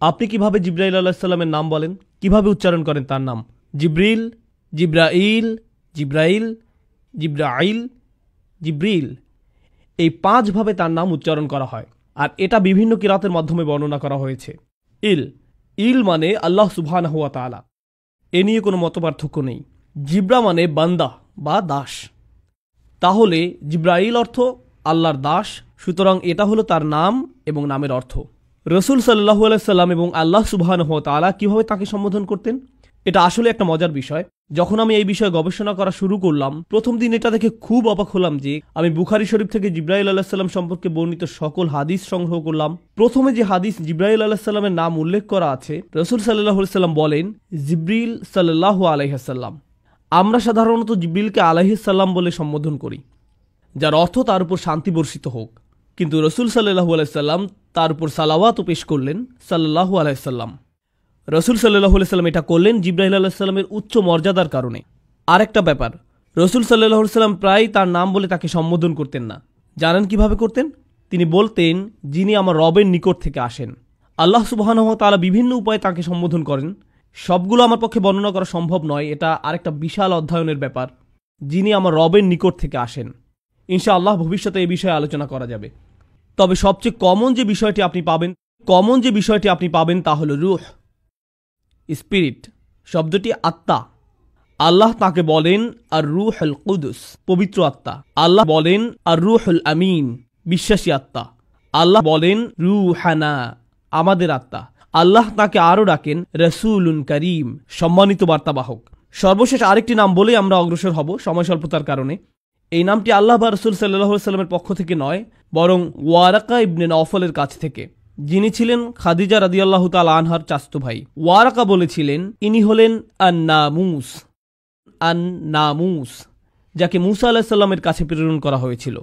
আপনি কিভাবে জিব্রাইল আলাইহিস সালামের নাম বলেন, কিভাবে উচ্চারণ করেন তার নাম? জিব্রিল, জিব্রাইল, জিব্রাইল, জিব্রাইল, জিব্রিল, এই 5 ভাবে তার নাম উচ্চারণ করা হয়। আর এটা বিভিন্ন কিরাতের মাধ্যমে বর্ণনা করা হয়েছে। ইল মানে আল্লাহ সুবহানাহু ওয়া তাআলা, এ নিয়ে কোনো মতপার্থক্য নেই। জিব্রা মানে বান্দা বা দাস। তাহলে জিব্রাইল অর্থ আল্লাহর দাস, সুতরাং এটা হলো তার নাম এবং নামের অর্থ। রসুল সাল্লাল্লাহু আলাইহি সাল্লাম এবং আল্লাহ সুবহানাহু ওয়া তাআলা কিভাবে তাকে সম্বোধন করতেন, এটা আসলে একটা মজার বিষয়। যখন আমি এই বিষয়ে গবেষণা করা শুরু করলাম, প্রথম দিন এটা দেখে খুব অবাক হলাম যে আমি বুখারী শরীফ থেকে জিব্রাইল আলাইহিস সালাম সম্পর্কে বর্ণিত সকল হাদিস সংগ্রহ করলাম। প্রথমে যে হাদিস জিব্রাইল আলাইহিস সালামের নাম উল্লেখ করা আছে, রসুল সাল্লাল্লাহু আলাইহি সাল্লাম বলেন জিব্রিল সাল্লাল্লাহু আলাইহি সাল্লাম। আমরা সাধারণত জিব্রিলকে আলাইহিস সালাম বলে সম্বোধন করি, যার অর্থ তার উপর শান্তি বর্ষিত হোক, কিন্তু রসুল সাল্লাল্লাহু আলাইহি সাল্লাম তার উপর সালাওয়াতও পেশ করলেন সাল্লাল্লাহু আলাইহি সাল্লাম। রসুল সাল্লাল্লাহু আলাইহি সাল্লাম এটা করলেন জিব্রাইল আলাইহিস সালামের উচ্চ মর্যাদার কারণে। আরেকটা ব্যাপার, রসুল সাল্লাল্লাহু আলাইহি সাল্লাম প্রায় তার নাম বলে তাকে সম্বোধন করতেন না। জানেন কিভাবে করতেন? তিনি বলতেন, যিনি আমার রবের নিকট থেকে আসেন। আল্লাহ সুবহানাহু ওয়া তাআলা বিভিন্ন উপায়ে তাকে সম্বোধন করেন, সবগুলো আমার পক্ষে বর্ণনা করা সম্ভব নয়, এটা আরেকটা বিশাল অধ্যয়নের ব্যাপার। যিনি আমার রবের নিকট থেকে আসেন, ইনশাআল্লাহ ভবিষ্যতে এই বিষয়ে আলোচনা করা যাবে। তবে সবচেয়ে কমন যে বিষয়টি আপনি পাবেন তা হলো রূহ, স্পিরিট, শব্দটি আত্মা। আল্লাহ তাকে বলেন আর রূহুল কুদুস, পবিত্র আত্মা। আল্লাহ বলেন আর রূহুল আমিন, বিশ্বাসী আত্মা। আল্লাহ বলেন রূহানা, আমাদের আত্মা। আল্লাহ তাকে আরও ডাকেন রাসূলুন করিম, সম্মানিত বার্তাবাহক। সর্বশেষ আরেকটি নাম বলে আমরা অগ্রসর হব সময় স্বল্পতার কারণে। এই নামটি আল্লাহ বা রাসূল সাল্লাল্লাহু আলাইহি সাল্লামের পক্ষ থেকে নয়, বরং ওয়ারাকা ইবনে নওফলের কাছ থেকে, যিনি ছিলেন খাদিজা রাদিয়াল্লাহু তাআলা আনহার চাচাতো ভাই। ওয়ারাকা বলেছিলেন ইনি হলেন আন-নামুস, যাকে মুসা আলাইহিস সালামের কাছে প্রেরণ করা হয়েছিল।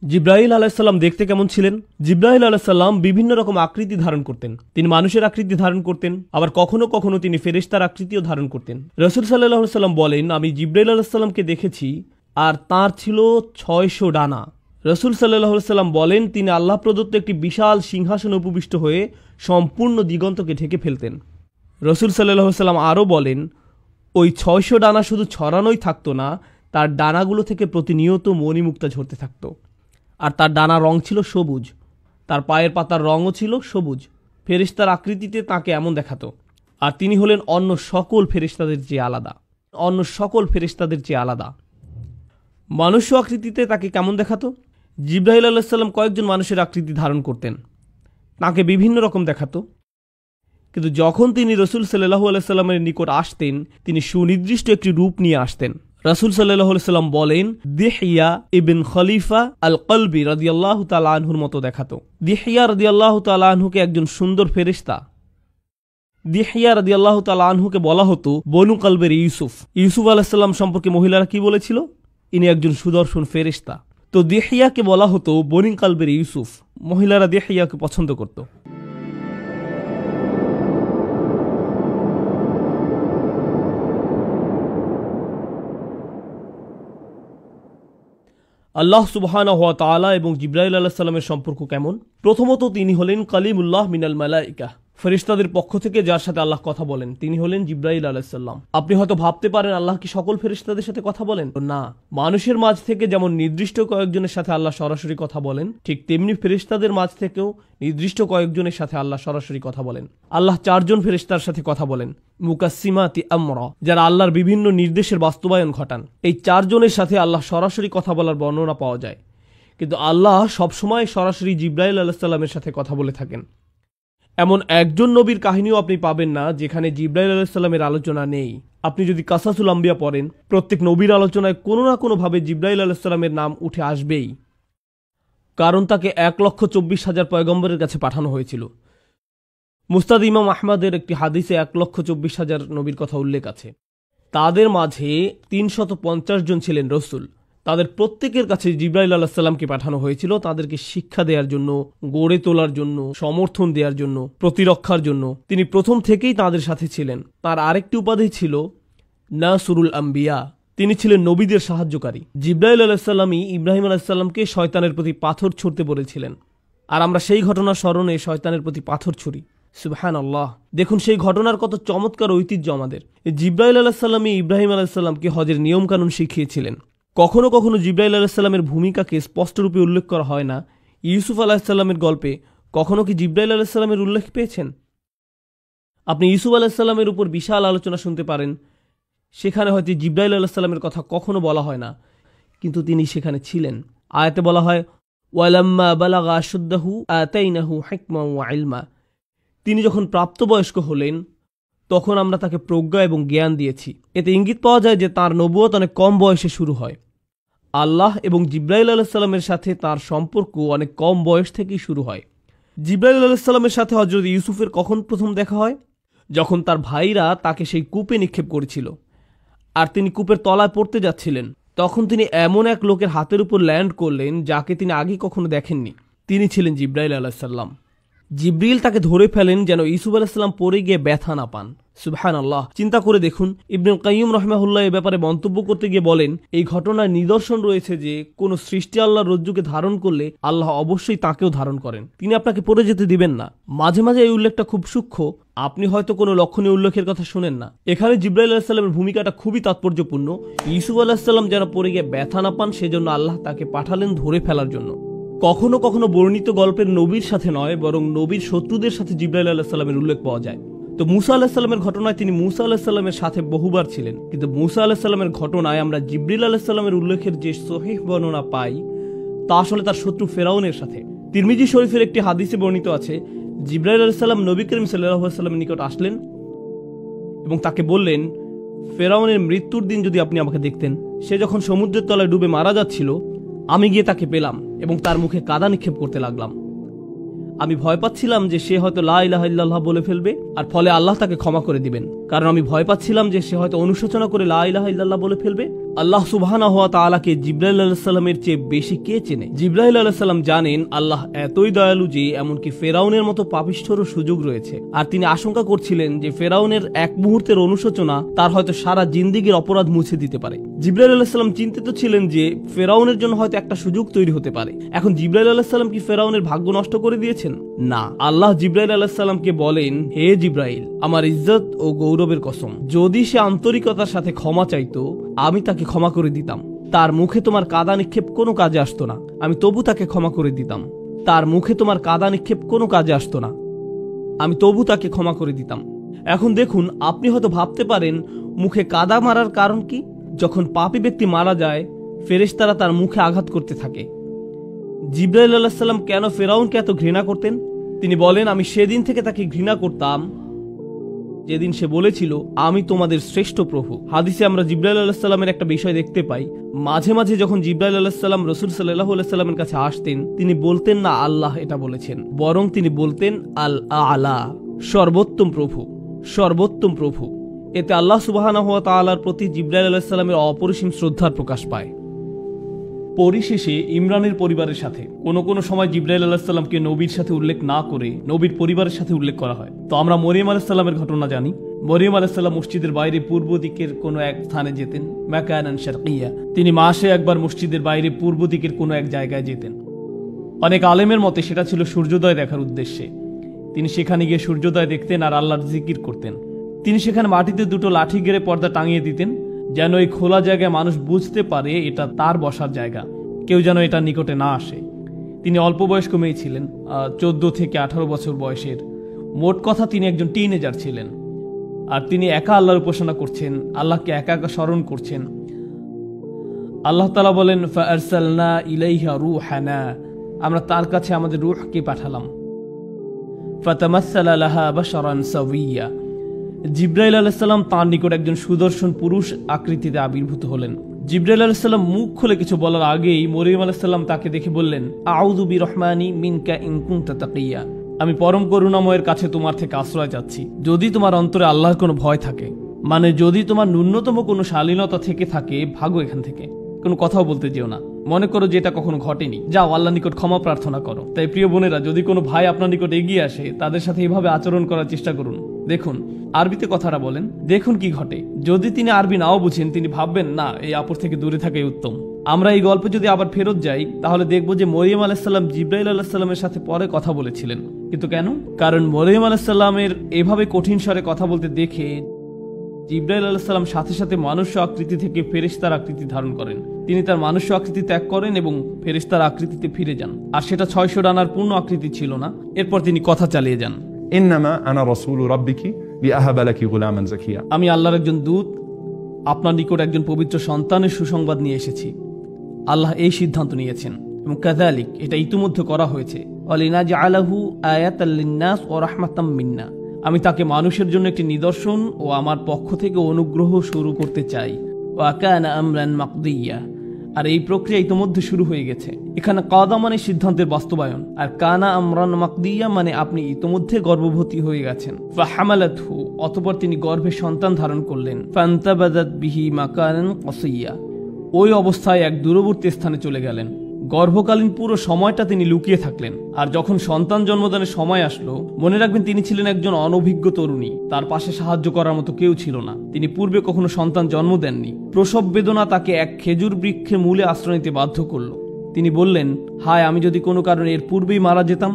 জিব্রাইল আলাইহিস সালাম দেখতে কেমন ছিলেন? জিব্রাইল আলাইহিস সালাম বিভিন্ন রকম আকৃতি ধারণ করতেন। তিনি মানুষের আকৃতি ধারণ করতেন, আবার কখনো কখনো তিনি ফেরেশতার আকৃতিও ধারণ করতেন। রাসূল সাল্লাল্লাহু আলাইহি সাল্লাম বলেন, আমি জিব্রাইল আলাইহিস সালামকে দেখেছি আর তার ছিল 600 ডানা। রাসূল সাল্লাল্লাহু আলাইহি সাল্লাম বলেন, তিনি আল্লাহ প্রদত্ত একটি বিশাল সিংহাসনে উপবিষ্ট হয়ে সম্পূর্ণ দিগন্তকে ঢেকে ফেলতেন। রাসূল সাল্লাল্লাহু আলাইহি সাল্লাম আরও বলেন, ওই 600 ডানা শুধু ছড়ানোই থাকতো না, তার ডানাগুলো থেকে প্রতিনিয়ত মণিমুক্তা ঝরতে থাকতো। আর তার ডানার রং ছিল সবুজ, তার পায়ের পাতার রঙও ছিল সবুজ। ফেরেশতার আকৃতিতে তাকে এমন দেখাতো। আর তিনি হলেন অন্য সকল ফেরেশতাদের চেয়ে আলাদা। মানুষ্য আকৃতিতে তাকে কেমন দেখাতো? জিব্রাইল আলাইহিস সালাম কয়েকজন মানুষের আকৃতি ধারণ করতেন, তাকে বিভিন্ন রকম দেখাতো। কিন্তু যখন তিনি রাসূল সাল্লাল্লাহু আলাইহি সাল্লামের নিকট আসতেন, তিনি সুনির্দিষ্ট একটি রূপ নিয়ে আসতেন। রাসূল সাল্লাল্লাহু আলাইহি সাল্লাম বলেন, দিহইয়া ইবনে খলিফা আল কলবি রাদিয়াল্লাহু তাআলা আনহুর মতো দেখাতো। দিহইয়া রাদিয়াল্লাহু তাআলা আনহুকে একজন সুন্দর ফেরেশতা। দিহইয়া রাদিয়াল্লাহু তাআলা আনহুকে বলা হতো বনু কলবের ইউসুফ। ইউসুফ আলাইহিস সালাম সম্পর্কে মহিলারা কি বলেছিল? ইনি একজন সুদর্শন ফেরেশতা। তো দিহইয়াকে বলা হতো বনু কলবের ইউসুফ। মহিলারা দিহইয়াকে পছন্দ করত। আল্লাহ সুবহানাহু ওয়া তাআলা এবং জিব্রাইল আলাইহিস সালামের সম্পর্ক কেমন? প্রথমত, তিনি হলেন কালিমুল্লাহ মিনাল মালাইকা, ফেরেশতাদের পক্ষ থেকে যার সাথে আল্লাহ কথা বলেন তিনি হলেন জিব্রাইল আলাইহিস সালাম। আপনি হয়তো ভাবতে পারেন, আল্লাহ কি সকল ফেরেশতাদের সাথে কথা বলেন? না, মানুষের মাঝ থেকে যেমন নির্দিষ্ট কয়েকজনের সাথে আল্লাহ সরাসরি কথা বলেন, ঠিক তেমনি ফেরেশতাদের মাঝ থেকেও নির্দিষ্ট কয়েকজনের সাথে আল্লাহ সরাসরি কথা বলেন। আল্লাহ 4 জন ফেরেশতার সাথে কথা বলেন, মুকাসসিমাতি আমরা, যারা আল্লাহর বিভিন্ন নির্দেশের বাস্তবায়ন ঘটান। এই 4 জনের সাথে আল্লাহ সরাসরি কথা বলার বর্ণনা পাওয়া যায়। কিন্তু আল্লাহ সবসময় সরাসরি জিব্রাইল আলাইহিস সালামের সাথে কথা বলে থাকেন। এমন একজন নবীর কাহিনীও আপনি পাবেন না যেখানে জিব্রাইল আলাইহিস সালামের আলোচনা নেই। আপনি যদি কাসাসুল আম্বিয়া পড়েন, প্রত্যেক নবীর আলোচনায় কোনো না কোনোভাবে জিব্রাইল আলাইহিস সালামের নাম উঠে আসবেই, কারণ তাকে 1,24,000 পয়গম্বরের কাছে পাঠানো হয়েছিল। মুস্তাদ ইমাম আহমদের একটি হাদিসে 1,24,000 নবীর কথা উল্লেখ আছে। তাদের মাঝে 350 জন ছিলেন রসুল। তাদের প্রত্যেকের কাছে জিব্রাইল আলাইহিস সালামকে পাঠানো হয়েছিল তাদেরকে শিক্ষা দেওয়ার জন্য, গড়ে তোলার জন্য, সমর্থন দেওয়ার জন্য, প্রতিরক্ষার জন্য। তিনি প্রথম থেকেই তাদের সাথে ছিলেন। তার আরেকটি উপাধি ছিল নাসরুল আম্বিয়া, তিনি ছিলেন নবীদের সাহায্যকারী। জিব্রাইল আলাইহিস সালামই ইব্রাহিম আলাইহিস সালামকে শয়তানের প্রতি পাথর ছুঁড়তে বলেছিলেন, আর আমরা সেই ঘটনার স্মরণে শয়তানের প্রতি পাথর ছুঁড়ি। সুবহানাল্লাহ। দেখুন সেই ঘটনার কত চমৎকার ঐতিহ্য আমাদের। জিব্রাইল আলাইহিস সালামই ইব্রাহিম আলাইহিস সালামকে হজের নিয়মকানুন শিখিয়েছিলেন। কখনো কখনো জিব্রাইল আলাইহিস সালামের ভূমিকাকে স্পষ্টরূপে উল্লেখ করা হয় না। ইউসুফ আলাইহিস সালামের গল্পে কখনো কি জিব্রাইল আলাইহিস সালামের উল্লেখ পেয়েছেন? আপনি ইউসুফ আলাইহিস সালামের উপর বিশাল আলোচনা শুনতে পারেন, সেখানে হয়তো জিব্রাইল আলাইহিস সালামের কথা কখনো বলা হয় না, কিন্তু তিনি সেখানে ছিলেন। আয়াতে বলা হয় ওয়ালাম্মা বালাগা আশুদ্দাহু আতাইনাহু হিকমা ওয়া ইলমা। তিনি যখন প্রাপ্তবয়স্ক হলেন তখন আমরা তাকে প্রজ্ঞা এবং জ্ঞান দিয়েছি। এতে ইঙ্গিত পাওয়া যায় যে তাঁর নবুয়ত অনেক কম বয়সে শুরু হয়। আল্লাহ এবং জিব্রাইল আলাইহিস সালামের সাথে তার সম্পর্ক অনেক কম বয়স থেকেই শুরু হয়। জিব্রাইল আলাইহিস সালামের সাথে হযরত ইউসুফের কখন প্রথম দেখা হয়? যখন তার ভাইরা তাকে সেই কূপে নিক্ষেপ করেছিল, আর তিনি কূপের তলায় পড়তে যাচ্ছিলেন। তখন তিনি এমন এক লোকের হাতের উপর ল্যান্ড করলেন যাকে তিনি আগে কখনো দেখেননি। তিনি ছিলেন জিব্রাইল আলাইহিস সালাম। জিব্রিল তাকে ধরে ফেলেন যেন ইউসুফ আলাইহিস সালাম পড়ে গিয়ে ব্যথা না পান। সুবহানাল্লাহ। চিন্তা করে দেখুন, ইবনুল কাইয়্যিম রাহিমাহুল্লাহ এ ব্যাপারে মন্তব্য করতে গিয়ে বলেন, এই ঘটনার নিদর্শন রয়েছে যে কোন সৃষ্টি আল্লাহর রজ্জুকে ধারণ করলে আল্লাহ অবশ্যই তাকেও ধারণ করেন, তিনি আপনাকে পড়ে যেতে দিবেন না। মাঝে মাঝে এই উল্লেখটা খুব সূক্ষ্ম, আপনি হয়তো কোনো লক্ষণীয় উল্লেখের কথা শুনেন না। এখানে জিব্রাইল আলাইহিস সালামের ভূমিকাটা খুবই তাৎপর্যপূর্ণ। ইউসুফ আলাইহিস সালাম যেন পড়ে গিয়ে ব্যথা না পান সেজন্য আল্লাহ তাকে পাঠালেন ধরে ফেলার জন্য। কখনো কখনো বর্ণিত গল্পের নবীর সাথে নয়, বরং নবীর শত্রুদের সাথে জিব্রাইল আলাইহিস সালামের উল্লেখ পাওয়া যায়। তো মুসা আলাইহিস সালামের ঘটনায় তিনি মুসা আলাইহিস সালামের সাথে বহুবার ছিলেন, কিন্তু মুসা আলাইহিস সালামের ঘটনায় আমরা জিবরিল আলাইহিস সালামের উল্লেখের যে সহিহ বর্ণনা পাই তা আসলে তার শত্রু ফেরাউনের সাথে। তিরমিজি শরীফের একটি হাদিসে বর্ণিত আছে, জিবরাইল আলাইহিস সালাম নবী করিম সাল্লাল্লাহু আলাইহি ওয়াসাল্লামের নিকট আসলেন এবং তাকে বললেন, ফেরাউনের মৃত্যুর দিন যদি আপনি আমাকে দেখতেন, সে যখন সমুদ্রের তলায় ডুবে মারা যাচ্ছিল, আমি গিয়ে তাকে পেলাম এবং তার মুখে কাদা নিক্ষেপ করতে লাগলাম। আমি ভয় পাচ্ছিলাম যে সে হয়তো লা ইলাহা ইল্লাল্লাহ বলে ফেলবে, আর ফলে আল্লাহ তাকে ক্ষমা করে দিবেন, কারণ আমি ভয় পাচ্ছিলাম যে সে হয়তো অনুশোচনা করে লা ইলাহা ইল্লাল্লাহ বলে ফেলবে। আল্লাহ সুবহানাহু ওয়া তাআলাকে জিবরাইল আলাইহিস সালামের চেয়ে বেশি কে চেনে? জিবরাইল আলাইহিস সালাম জানেন আল্লাহ এতই দয়ালু যে এমনকি ফেরাউনের মতো পাপিষ্ঠরও সুযোগ রয়েছে, আর তিনি আশঙ্কা করছিলেন যে ফেরাউনের এক মুহূর্তের অনুশোচনা তার হয়তো সারা জিন্দেগীর অপরাধ মুছে দিতে পারে। জিবরাইল আলাইহিস সালাম চিন্তিত ছিলেন যে ফেরাউনের জন্য হয়তো একটা সুযোগ তৈরি হতে পারে। এখন জিবরাইল আলাইহিস সালাম কি ফেরাউনের ভাগ্য নষ্ট করে দিয়েছেন? না। আল্লাহ জিবরাইল আলাইহিস সালামকে বলেন, হে জিবরাইল, আমার ইজ্জত ও গৌরবের কসম, যদি সে আন্তরিকতার সাথে ক্ষমা চাইতো আমি তাকে ক্ষমা করে দিতাম। তার মুখে তোমার কাদা নিক্ষেপ কোনো কাজে আসতো না, আমি তবু তাকে ক্ষমা করে দিতাম। তার মুখে তোমার কাদা নিক্ষেপ কোনো কাজে আসতো না, আমি তবু তাকে ক্ষমা করে দিতাম। এখন দেখুন, আপনি হয়তো ভাবতে পারেন মুখে কাদা মারার কারণ কি? যখন পাপী ব্যক্তি মারা যায়, ফেরেশতারা তার মুখে আঘাত করতে থাকে। জিবরাইল আলাইহিস সালাম কেন ফেরাউনকে এত ঘৃণা করতেন? তিনি বলেন, আমি সেদিন থেকে তাকে ঘৃণা করতাম যেদিন সে বলেছিল, আমি তোমাদের শ্রেষ্ঠ প্রভু। হাদিসে আমরা জিবরাইল আলাইহিস সালামের একটা বিষয় দেখতে পাই, মাঝে মাঝে যখন জিবরাইল আলাইহিস সালাম রাসূল সাল্লাল্লাহু আলাইহি সাল্লামের কাছে আসতেন, তিনি বলতেন না আল্লাহ এটা বলেছেন, বরং তিনি বলতেন আল আলা, সর্বোত্তম প্রভু, সর্বোত্তম প্রভু। এতে আল্লাহ সুবহানাহু ওয়া তাআলার প্রতি জিবরাইল আলাইহিস সালামের অপরিসীম শ্রদ্ধার প্রকাশ পায়। পরিশেষে ইমরানের পরিবারের সাথে কোনো সময় জিবরাইল আলাইহিস সালামকে নবীর সাথে উল্লেখ না করে নবীর পরিবারের সাথে উল্লেখ করা হয়। তো আমরা মরিয়ম আলাইহিস সালামের ঘটনা জানি। মরিয়ম আলাইহিস সালাম মসজিদের বাইরে পূর্ব দিকের কোনো এক স্থানে যেতেন, মাকানান শারকিয়া। তিনি মাসে একবার মসজিদের বাইরে পূর্ব দিকের কোনো এক জায়গায় যেতেন। অনেক আলেমের মতে সেটা ছিল সূর্যোদয় দেখার উদ্দেশ্যে। তিনি সেখানে গিয়ে সূর্যোদয় দেখতেন আর আল্লাহর জিকির করতেন। তিনি সেখানে মাটিতে দুটো লাঠি গেড়ে পর্দা টাঙিয়ে দিতেন, যেন এই খোলা জায়গায় মানুষ বুঝতে পারে এটা তার বসার জায়গা, কেউ যেন এটা নিকটে না আসে। তিনি অল্প বয়স্ক মেয়ে ছিলেন, 14 থেকে 18 বছর বয়সের। মোট কথা তিনি একজন টিনেজার ছিলেন, আর তিনি একা আল্লাহর উপাসনা করছেন, আল্লাহকে একা একা স্মরণ করছেন। আল্লাহ তাআলা বলেন, ফাআরসালনা ইলাইহা রূহানা, আমরা তার কাছে আমাদের রূহকে পাঠালাম। ফাতামাসসালা লাহা বাশারান সাওয়িয়া, জিবরাইল আলাইহিস সালাম তার নিকট একজন সুদর্শন পুরুষ আকৃতিতে আবির্ভূত হলেন। জিবরাইল আলাইহিস সালাম মুখ খুলে কিছু বলার আগেই মরিয়ম আলাইহিস সালাম তাকে দেখে বললেন, আউযু বিরহমানি মিনকা ইন কুনতা তাকিয়া, আমি পরম করুণাময়ের কাছে তোমার থেকে আশ্রয় চাচ্ছি যদি তোমার অন্তরে আল্লাহর কোনো ভয় থাকে, মানে যদি তোমার ন্যূনতম কোনো শালীনতা থেকে থাকে, ভাগো এখান থেকে, কোনো কথাও বলতে যেও না। মনে করো যে এটা কখনো ঘটেনি, যাও আল্লাহর নিকট ক্ষমা প্রার্থনা করো। তাই প্রিয় বোনেরা, যদি কোনো ভাই আপনার নিকট এগিয়ে আসে, তাদের সাথে এভাবে আচরণ করার চেষ্টা করুন। দেখুন আরবিতে কথাটা বলেন, দেখুন কি ঘটে। যদি তিনি আরবি নাও বুঝেন, তিনি ভাববেন না, এই আপর থেকে দূরে থাকাই উত্তম। আমরা এই গল্পে যদি আবার ফেরত যাই, তাহলে দেখবো যে মরিয়ম আলাইসাল্লাম জিব্রাইল আলাইসাল্লামের সাথে পরে কথা বলেছিলেন। কিন্তু কেন? কারণ মরিয়ম আলাইসাল্লামের এভাবে কঠিন স্বরে কথা বলতে দেখে জিব্রাইল আলাইসাল্লাম সাথে সাথে মানুষ্য আকৃতি থেকে ফেরেশতার আকৃতি ধারণ করেন। তিনি তার মানুষ্য আকৃতি ত্যাগ করেন এবং ফেরেশতার আকৃতিতে ফিরে যান। আর সেটা 600 ডানার পূর্ণ আকৃতি ছিল না। এরপর তিনি কথা চালিয়ে যান, ইন্নামা আনা রাসূলু রাব্বিকি লিআহাবা লাকি গুলামান যাকিয়া। আমি আল্লাহর একজন দূত, আপনার নিকট একজন পবিত্র সন্তানের সুসংবাদ নিয়ে এসেছি। আল্লাহ এই সিদ্ধান্ত নিয়েছেন এবং কাযালিক, এটা ইতিমধ্যে করা হয়েছে। ওয়ালিনাজআলাহু আয়াতাল লিন্নাস ওয়া রাহমাতাম মিন্না, আমি তাকে মানুষের জন্য একটি নিদর্শন ও আমার পক্ষ থেকে অনুগ্রহ শুরু করতে চাই। ওয়া কানা আমরান মাকদিয়া, আর এই প্রক্রিয়া ইতিমধ্যে শুরু হয়ে গেছে। এখানে কাদা মানে সিদ্ধান্তের বাস্তবায়ন, আর কানা আমরান মাকদিয়া মানে আপনি ইতিমধ্যে গর্ভবতী হয়ে গেছেন। ফাহামালাতহু, অতঃপর তিনি গর্ভে সন্তান ধারণ করলেন। ফান্তাবাদাত বিহি মাকানান কসিয়া, ওই অবস্থায় এক দূরবর্তী স্থানে চলে গেলেন। গর্ভকালীন পুরো সময়টা তিনি লুকিয়ে থাকলেন। আর যখন সন্তান জন্মদানের সময় আসলো, মনে রাখবেন তিনি ছিলেন একজন অনভিজ্ঞ তরুণী, তার পাশে সাহায্য করার মতো কেউ ছিল না। তিনি পূর্বে কখনো সন্তান জন্ম দেননি। প্রসব বেদনা তাকে এক খেজুর বৃক্ষের মূলে আশ্রয় নিতে বাধ্য করলো। তিনি বললেন, হায়, আমি যদি কোনো কারণে এর পূর্বেই মারা যেতাম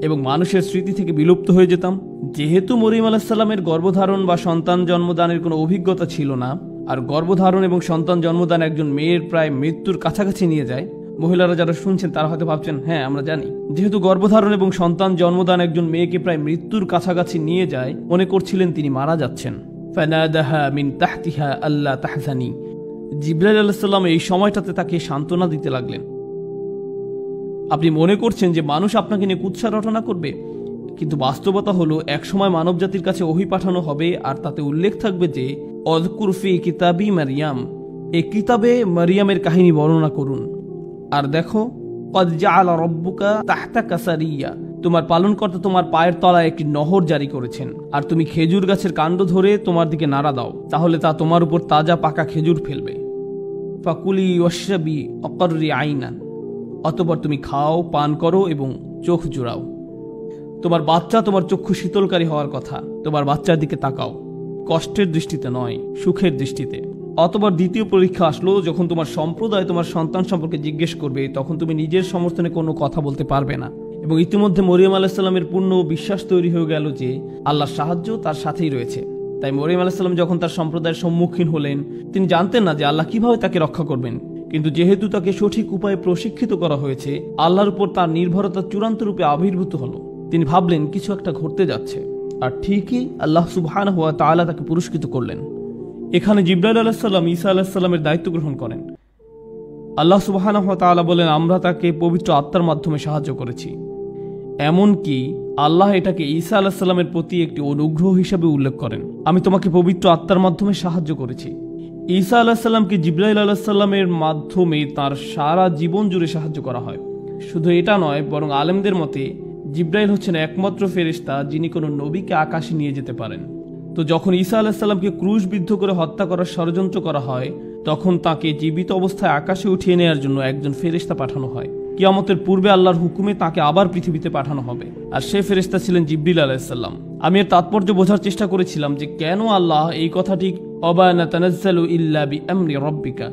এবং মানুষের স্মৃতি থেকে বিলুপ্ত হয়ে যেতাম। যেহেতু মরিয়ম আলাইহিস সালামের গর্ভধারণ বা সন্তান জন্মদানের কোনো অভিজ্ঞতা ছিল না, আর গর্ভধারণ এবং সন্তান জন্মদান একজন মেয়ের প্রায় মৃত্যুর কাছাকাছি নিয়ে যায়। মহিলারা যারা শুনছেন তারা হয়তো ভাবছেন, হ্যাঁ আমরা জানি। যেহেতু গর্ভধারণ এবং সন্তান জন্মদান একজন মেয়েকে প্রায় মৃত্যুর কাছাকাছি নিয়ে যায়, মনে করছিলেন তিনি মারা যাচ্ছেন। ফানাদাহা মিন তাহতিহা আল্লা তাহজানি, জিবরাইল আলাইহিস সালাম এই সময়টাতে তাকে সান্ত্বনা দিতে লাগলেন। আপনি মনে করছেন যে মানুষ আপনাকে নিয়ে কুৎসা রটনা করবে, কিন্তু বাস্তবতা হলো একসময় মানব জাতির কাছে ওহী পাঠানো হবে, আর তাতে উল্লেখ থাকবে যে অযকুর ফি কিতাবি মারিয়াম, এই কিতাবে মারিয়ামের কাহিনী বর্ণনা করুন। আর দেখো, কদ জাআলা রাব্বুকা তাহতাকা সারিয়া, তোমার পালনকর্তা তোমার পায়ের তলায় একটি নহর জারি করেছেন। আর তুমি খেজুর গাছের কাণ্ড ধরে তোমার দিকে নাড়া দাও, তাহলে তা তোমার উপর তাজা পাকা খেজুর ফেলবে। ফাকুলি ওয়াশরাবি অকররি আইনান, অতঃপর তুমি খাও, পান করো এবং চোখ জোড়াও। তোমার বাচ্চা তোমার চক্ষু শীতলকারী হওয়ার কথা। তোমার বাচ্চার দিকে তাকাও, কষ্টের দৃষ্টিতে নয়, সুখের দৃষ্টিতে। অতঃপর দ্বিতীয় পরীক্ষা আসলো, যখন তোমার সম্প্রদায় তোমার সন্তান সম্পর্কে জিজ্ঞেস করবে, তখন তুমি নিজের সমর্থনে কোনো কথা বলতে পারবে না। এবং ইতিমধ্যে মরিয়ম আলাইহিস সালামের পূর্ণ বিশ্বাস তৈরি হয়ে গেল যে আল্লাহর সাহায্য তার সাথেই রয়েছে। তাই মরিয়ম আলাইহিস সালাম যখন তার সম্প্রদায়ের সম্মুখীন হলেন, তিনি জানতেন না যে আল্লাহ কিভাবে তাকে রক্ষা করবেন। কিন্তু যেহেতু তাকে সঠিক উপায়ে প্রশিক্ষিত করা হয়েছে, আল্লাহর উপর তার নির্ভরতা চূড়ান্ত রূপে আবির্ভূত হলো। তিনি ভাবলেন কিছু একটা ঘটতে যাচ্ছে, আর ঠিকই আল্লাহ সুবহানাহু ওয়া তাআলা তাকে পুরস্কৃত করলেন। এখানে জিবরাইল আলাইহিস সালাম ঈসা আলাইহিস সালামের দায়িত্ব গ্রহণ করেন। আল্লাহ সুবহানাহু ওয়া তাআলা বলেন, আমরা তাকে পবিত্র আত্মার মাধ্যমে সাহায্য করেছি। এমনকি আল্লাহ এটাকে ঈসা আলাইহিস সালামের প্রতি একটি অনুগ্রহ হিসেবে উল্লেখ করেন। আমি তোমাকে পবিত্র আত্মার মাধ্যমে সাহায্য করেছি। ঈসা আলাইহিস সালামকে জিবরাইল আলাইহিস সালামের মাধ্যমে তার সারা জীবন জুড়ে সাহায্য করা হয়। শুধু এটা নয়, বরং আলেমদের মতে জিবরাইল হচ্ছেন একমাত্র ফেরেশতা যিনি কোনো নবীকে আকাশে নিয়ে যেতে পারেন। তো যখন ঈসা আলাইহিস সালামকে ক্রুশবিদ্ধ করে হত্যা করার ষড়যন্ত্র করা হয়, তখন তাকে জীবিত অবস্থায় আকাশে উঠিয়ে নেওয়ার জন্য একজন ফেরেশতা পাঠানো হয়। কিয়ামতের পূর্বে আল্লাহর হুকুমে তাকে আবার পৃথিবীতে পাঠানো হবে, আর সেই ফেরেশতা ছিলেন জিবরিল আলাইহিস সালাম। আমি এর তাৎপর্য বোঝার চেষ্টা করেছিলাম যে কেন আল্লাহ এই কথাটি ওয়া মা তানাজ্জালু ইল্লা বিআমরি রাব্বিকা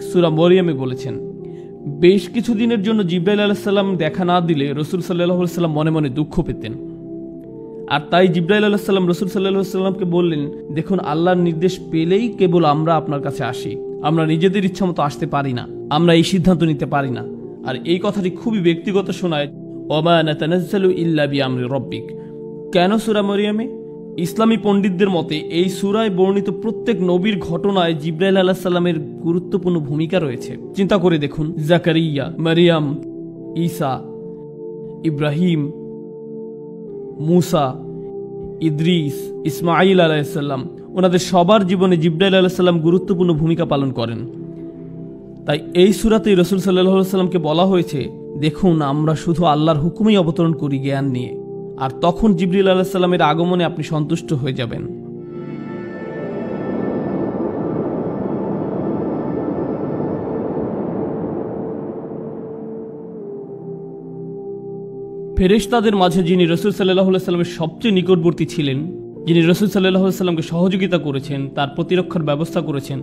সূরা মরিয়মে বলেছেন। বেশ কিছুদিনের জন্য জিবরাইল আলাইহিস সালাম দেখা না দিলে রাসূল সাল্লাল্লাহু আলাইহি ওয়াসাল্লাম মনে মনে দুঃখ পেতেন। আর তাই জিবরাইল আলাইহিস সালাম রাসূল সাল্লাল্লাহু আলাইহি ওয়াসাল্লামকে বললেন, দেখুন, আল্লাহর নির্দেশ পেলেই কেবল আমরা আপনার কাছে আসি। আমরা নিজেদের ইচ্ছামতো আসতে পারি না, আমরা এই সিদ্ধান্ত নিতে পারি না। আর এই কথাটি খুবই ব্যক্তিগত শোনায়, ওয়া মা নাতানাজ্জালু ইল্লা বিআমরি রাব্বিক। কেন সূরা মরিয়মে? ইসলামী পণ্ডিতদের মতে এই সূরায় বর্ণিত প্রত্যেক নবীর ঘটনায় জিবরাইল আলাইহিস সালামের গুরুত্বপূর্ণ ভূমিকা রয়েছে। চিন্তা করে দেখুন, জাকারিয়া, মারিয়াম, ঈসা, ইব্রাহিম, মুসা, ইদ্রিস, ইসমাঈল আলাইহিস সালাম, ওনাদের সবার জীবনে জিবরাইল আলাইহিস সালাম গুরুত্বপূর্ণ ভূমিকা পালন করেন। তাই এই সূরাতেই রাসূল সাল্লাল্লাহু আলাইহি ওয়াসাল্লামকে বলা হয়েছে, দেখুন, আমরা শুধু আল্লাহর হুকুমেই অবতরণ করি জ্ঞান নিয়ে, আর তখন জিবরিল আলাইহিস সালামের আগমনে আপনি সন্তুষ্ট হয়ে যাবেন। ফেরেশতাদের মাঝে যিনি রাসূল সাল্লাল্লাহু আলাইহি সাল্লামের সবচেয়ে নিকটবর্তী ছিলেন, যিনি রাসূল সাল্লাল্লাহু আলাইহি সাল্লামকে সহযোগিতা করেছেন, তার প্রতিরক্ষার ব্যবস্থা করেছেন,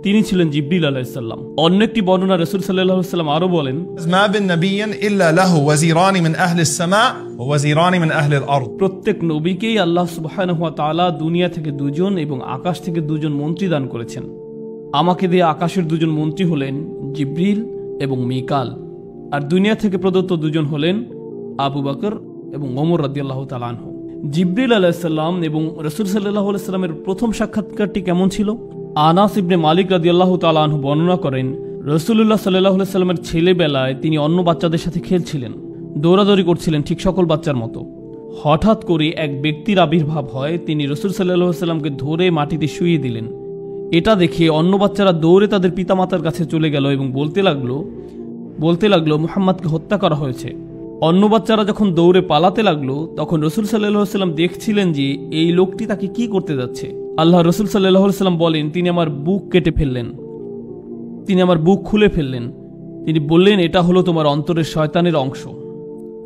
তিনি ছিলেন জিবরিল আলাইহিস সালাম। অন্য একটি বর্ণনা রাসূল সাল্লাল্লাহু আলাইহি সাল্লাম আরো বলেন, ما من نبي إلا له وزيران من أهل السماء ووزيران من أهل الأرض। প্রত্যেক নবীকেই আল্লাহ সুবহানাহু ওয়া তাআলা দুনিয়া থেকে দুজন এবং আকাশ থেকে দুজন মন্ত্রী দান করেছেন। আমাকে দিয়ে আকাশের দুজন মন্ত্রী হলেন জিবরিল এবং মিকাল, আর দুনিয়া থেকে প্রদত্ত দুজন হলেন আবু বকর এবং ওমর রাদিয়াল্লাহু তাআলা আনহু। জিবরিল আলাইহিস সালাম এবং রাসূল সাল্লাল্লাহু আলাইহি সাল্লামের প্রথম সাক্ষাৎকারটি কেমন ছিল? আনাস ইবনে মালিক রাদিয়াল্লাহু তাআলা আনহু বর্ণনা করেন, রাসূলুল্লাহ সাল্লাল্লাহু আলাইহি সাল্লামের ছেলেবেলায় তিনি অন্য বাচ্চাদের সাথে খেলছিলেন, দৌড়াদৌড়ি করছিলেন ঠিক সকল বাচ্চার মতো। হঠাৎ করে এক ব্যক্তির আবির্ভাব হয়, তিনি রাসূল সাল্লাল্লাহু আলাইহি সাল্লামকে ধরে মাটিতে শুইয়ে দিলেন। এটা দেখে অন্য বাচ্চারা দৌড়ে তাদের পিতামাতার কাছে চলে গেল এবং বলতে লাগলো মুহাম্মদকে হত্যা করা হয়েছে। অন্য বাচ্চারা যখন দৌড়ে পালাতে লাগলো, তখন রাসূল সাল্লাল্লাহু আলাইহি সাল্লাম দেখছিলেন যে এই লোকটি তাকে কি করতে যাচ্ছে। আল্লাহ রাসূল সাল্লাল্লাহু আলাইহি সাল্লাম বলেন, তিনি আমার বুক কেটে ফেললেন, তিনি আমার বুক খুলে ফেললেন। তিনি বললেন, এটা হলো তোমার অন্তরের শয়তানের অংশ।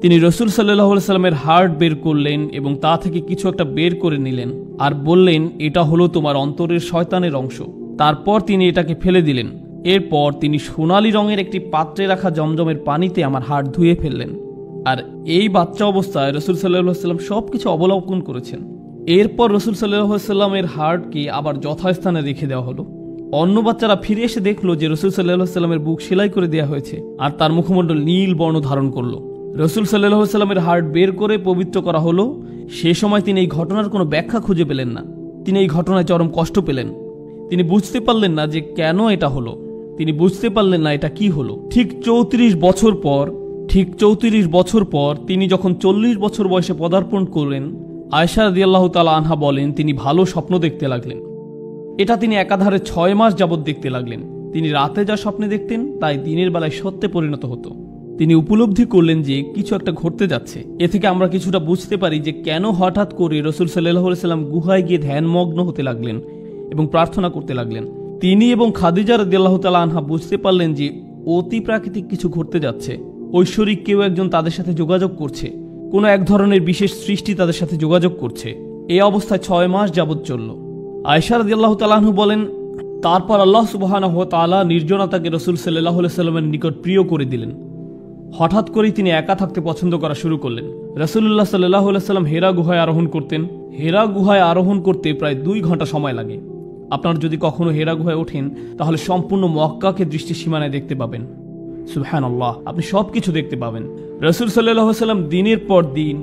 তিনি রাসূল সাল্লাল্লাহু আলাইহি সাল্লামের হার্ট বের করলেন এবং তা থেকে কিছু একটা বের করে নিলেন আর বললেন, এটা হলো তোমার অন্তরের শয়তানের অংশ। তারপর তিনি এটাকে ফেলে দিলেন। এরপর তিনি সোনালী রঙের একটি পাত্রে রাখা জমজমের পানিতে আমার হাড় ধুয়ে ফেললেন। আর এই বাচ্চা অবস্থায় রাসূল সাল্লাল্লাহু আলাইহি সাল্লাম সবকিছু অবলোকন করেছেন। এরপর রাসূল সাল্লাল্লাহু আলাইহি সাল্লামের হাড়কে আবার যথাস্থানে রেখে দেওয়া হলো। অন্য বাচ্চারা ফিরে এসে দেখলো যে রাসূল সাল্লাল্লাহু আলাইহি সাল্লামের বুক সেলাই করে দেওয়া হয়েছে আর তার মুখমণ্ডল নীল বর্ণ ধারণ করলো। রাসূল সাল্লাল্লাহু আলাইহি সাল্লামের হাড় বের করে পবিত্র করা হলো। সে সময় তিনি এই ঘটনার কোনো ব্যাখ্যা খুঁজে পেলেন না। তিনি এই ঘটনায় চরম কষ্ট পেলেন। তিনি বুঝতে পারলেন না যে কেন এটা হলো, তিনি বুঝতে পারলেন না এটা কি হলো। ঠিক 34 বছর পর তিনি যখন 40 বছর বয়সে পদার্পণ করলেন, আয়েশা রাদিয়াল্লাহু তাআলা আনহা বলেন, তিনি ভালো স্বপ্ন দেখতে লাগলেন। এটা তিনি একাধারে 6 মাস যাবৎ দেখতে লাগলেন। তিনি রাতে যা স্বপ্নে দেখতেন তাই দিনের বেলায় সত্যে পরিণত হতো। তিনি উপলব্ধি করলেন যে কিছু একটা ঘটতে যাচ্ছে। এ থেকে আমরা কিছুটা বুঝতে পারি যে কেন হঠাৎ করে রাসূল সাল্লাল্লাহু আলাইহি সাল্লাম গুহায় গিয়ে ধ্যানমগ্ন হতে লাগলেন এবং প্রার্থনা করতে লাগলেন। তিনি এবং খাদিজা রাদিয়াল্লাহু তাআলা আনহা বুঝতে পারলেন যে অতি প্রাকৃতিক কিছু ঘটতে যাচ্ছে। ঐশ্বরিক কেউ একজন তাদের সাথে যোগাযোগ করছে, কোনো এক ধরনের বিশেষ সৃষ্টি তাদের সাথে যোগাযোগ করছে। এই অবস্থায় 6 মাস যাবৎ চলল। আয়েশা রাদিয়াল্লাহু তাআলা আনহা বলেন, তারপর আল্লাহ সুবহানাহু ওয়া তাআলা নির্জনতাকে রাসূল সাল্লাল্লাহু আলাইহি সাল্লামের নিকট প্রিয় করে দিলেন। হঠাৎ করেই তিনি একা থাকতে পছন্দ করা শুরু করলেন। রাসূলুল্লাহ সাল্লাল্লাহু আলাইহি সাল্লাম হেরা গুহায় আরোহণ করতেন। হেরা গুহায় আরোহণ করতে প্রায় 2 ঘন্টা সময় লাগে। আপনারা যদি কখনো হেরা গুহায় ওঠেন তাহলে সম্পূর্ণ মক্কাকে দৃষ্টি সীমানায় দেখতে পাবেন। সুবহানাল্লাহ, আপনি সবকিছু দেখতে পাবেন। রাসূল সাল্লাল্লাহু আলাইহি সাল্লাম দিনের পর দিন,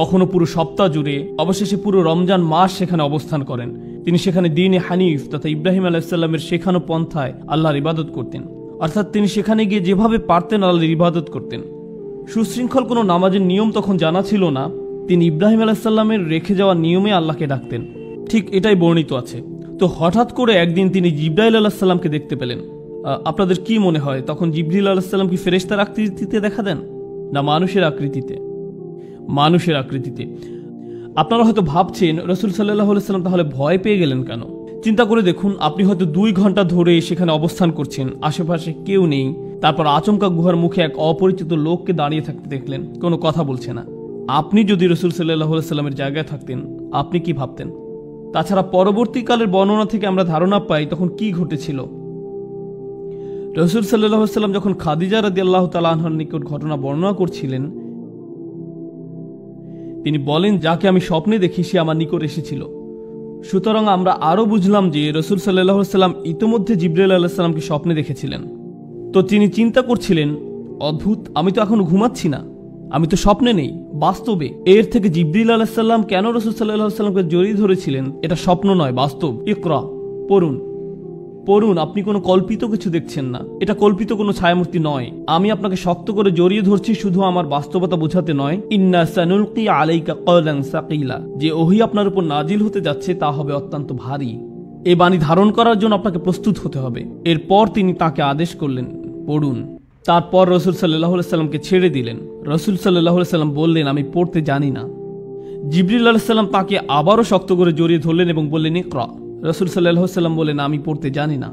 কখনো পুরো সপ্তাহ জুড়ে, অবশেষে পুরো রমজান মাস সেখানে অবস্থান করেন। তিনি সেখানে দ্বীনে হানিফ তথা ইব্রাহিম আলাইহিস সালামের শেখানো পন্থায় আল্লাহর ইবাদত করতেন। অর্থাৎ তিনি সেখানে গিয়ে যেভাবে পারতেন আল্লাহর ইবাদত করতেন। সুশৃঙ্খল কোনো নামাজের নিয়ম তখন জানা ছিল না। তিনি ইব্রাহিম আলাইহিস সালামের রেখে যাওয়া নিয়মে আল্লাহকে ডাকতেন। ঠিক এটাই বর্ণিত আছে। তো হঠাৎ করে একদিন তিনি জিবরাইল আলাইহিস সালামকে দেখতে পেলেন। আপনাদের কি মনে হয় তখন জিবরিল আলাইহিস সালাম কি ফেরেশতার আকৃতিতে দেখা দেন, না মানুষের আকৃতিতে? মানুষের আকৃতিতে। আপনারা হয়তো ভাবছেন রাসূল সাল্লাল্লাহু আলাইহি সাল্লাম তাহলে ভয় পেয়ে গেলেন কেন? চিন্তা করে দেখুন, আপনি হয়তো 2 ঘন্টা ধরে সেখানে অবস্থান করছেন, আশেপাশে কেউ নেই, তারপর আচমকা গুহার মুখে এক অপরিচিত লোককে দাঁড়িয়ে থাকতে দেখলেন, কোনো কথা বলছে না। আপনি যদি রাসূল সাল্লাল্লাহু আলাইহি সাল্লামের জায়গায় থাকতেন আপনি কি ভাবতেন? তাছাড়া পরবর্তীকালের বর্ণনা থেকে আমরা ধারণা পাই তখন কি ঘটেছিল। রাসূল সাল্লাল্লাহু আলাইহি সাল্লাম যখন খাদিজা রাদিয়াল্লাহু তাআলা আনহার নিকট ঘটনা বর্ণনা করছিলেন, তিনি বলেন, যাকে আমি স্বপ্নে দেখি সে আমার নিকট এসেছিল। সুতরাং আমরা আরো বুঝলাম যে রাসূল সাল্লাল্লাহু আলাইহি সাল্লাম ইতোমধ্যে জিবরাইল আলাইহিস সালামকে স্বপ্নে দেখেছিলেন। তো তিনি চিন্তা করছিলেন, অদ্ভুত, আমি তো এখন ঘুমাচ্ছি না, আমি তো স্বপ্নে নেই, বাস্তবে। এর থেকে জিবরিল আলাইহিস সালাম কেন রাসূল সাল্লাল্লাহু আলাইহি সাল্লামকে জড়িয়ে ধরেছিলেন? এটা স্বপ্ন নয়, বাস্তব। ইকরা, পড়ুন, আপনি কোনো কল্পিত কিছু দেখছেন না, এটা কল্পিত কোনো ছায়ামূর্তি নয়। আমি আপনাকে শক্ত করে জড়িয়ে ধরছি শুধু আমার বাস্তবতা বোঝাতে নয়। ইন্না সানুলকি আলাইকা কওলান সাকিলা, যে ওহী আপনার উপর নাজিল হতে যাচ্ছে তা হবে অত্যন্ত ভারী। এই বাণী ধারণ করার জন্য আপনাকে প্রস্তুত হতে হবে। এরপর তিনি তাকে আদেশ করলেন, পড়ুন। তারপর রাসূল সাল্লাল্লাহু আলাইহি সাল্লামকে ছেড়ে দিলেন। রাসূল সাল্লাল্লাহু আলাইহি সাল্লাম বললেন, আমি পড়তে জানি না। জিবরিল আলাইহিস সালাম তাকে আবারও শক্ত করে জড়িয়ে ধরলেন এবং বললেন, ইকরা। রাসূল সাল্লাল্লাহু আলাইহি সাল্লাম বললেন, আমি পড়তে জানি না।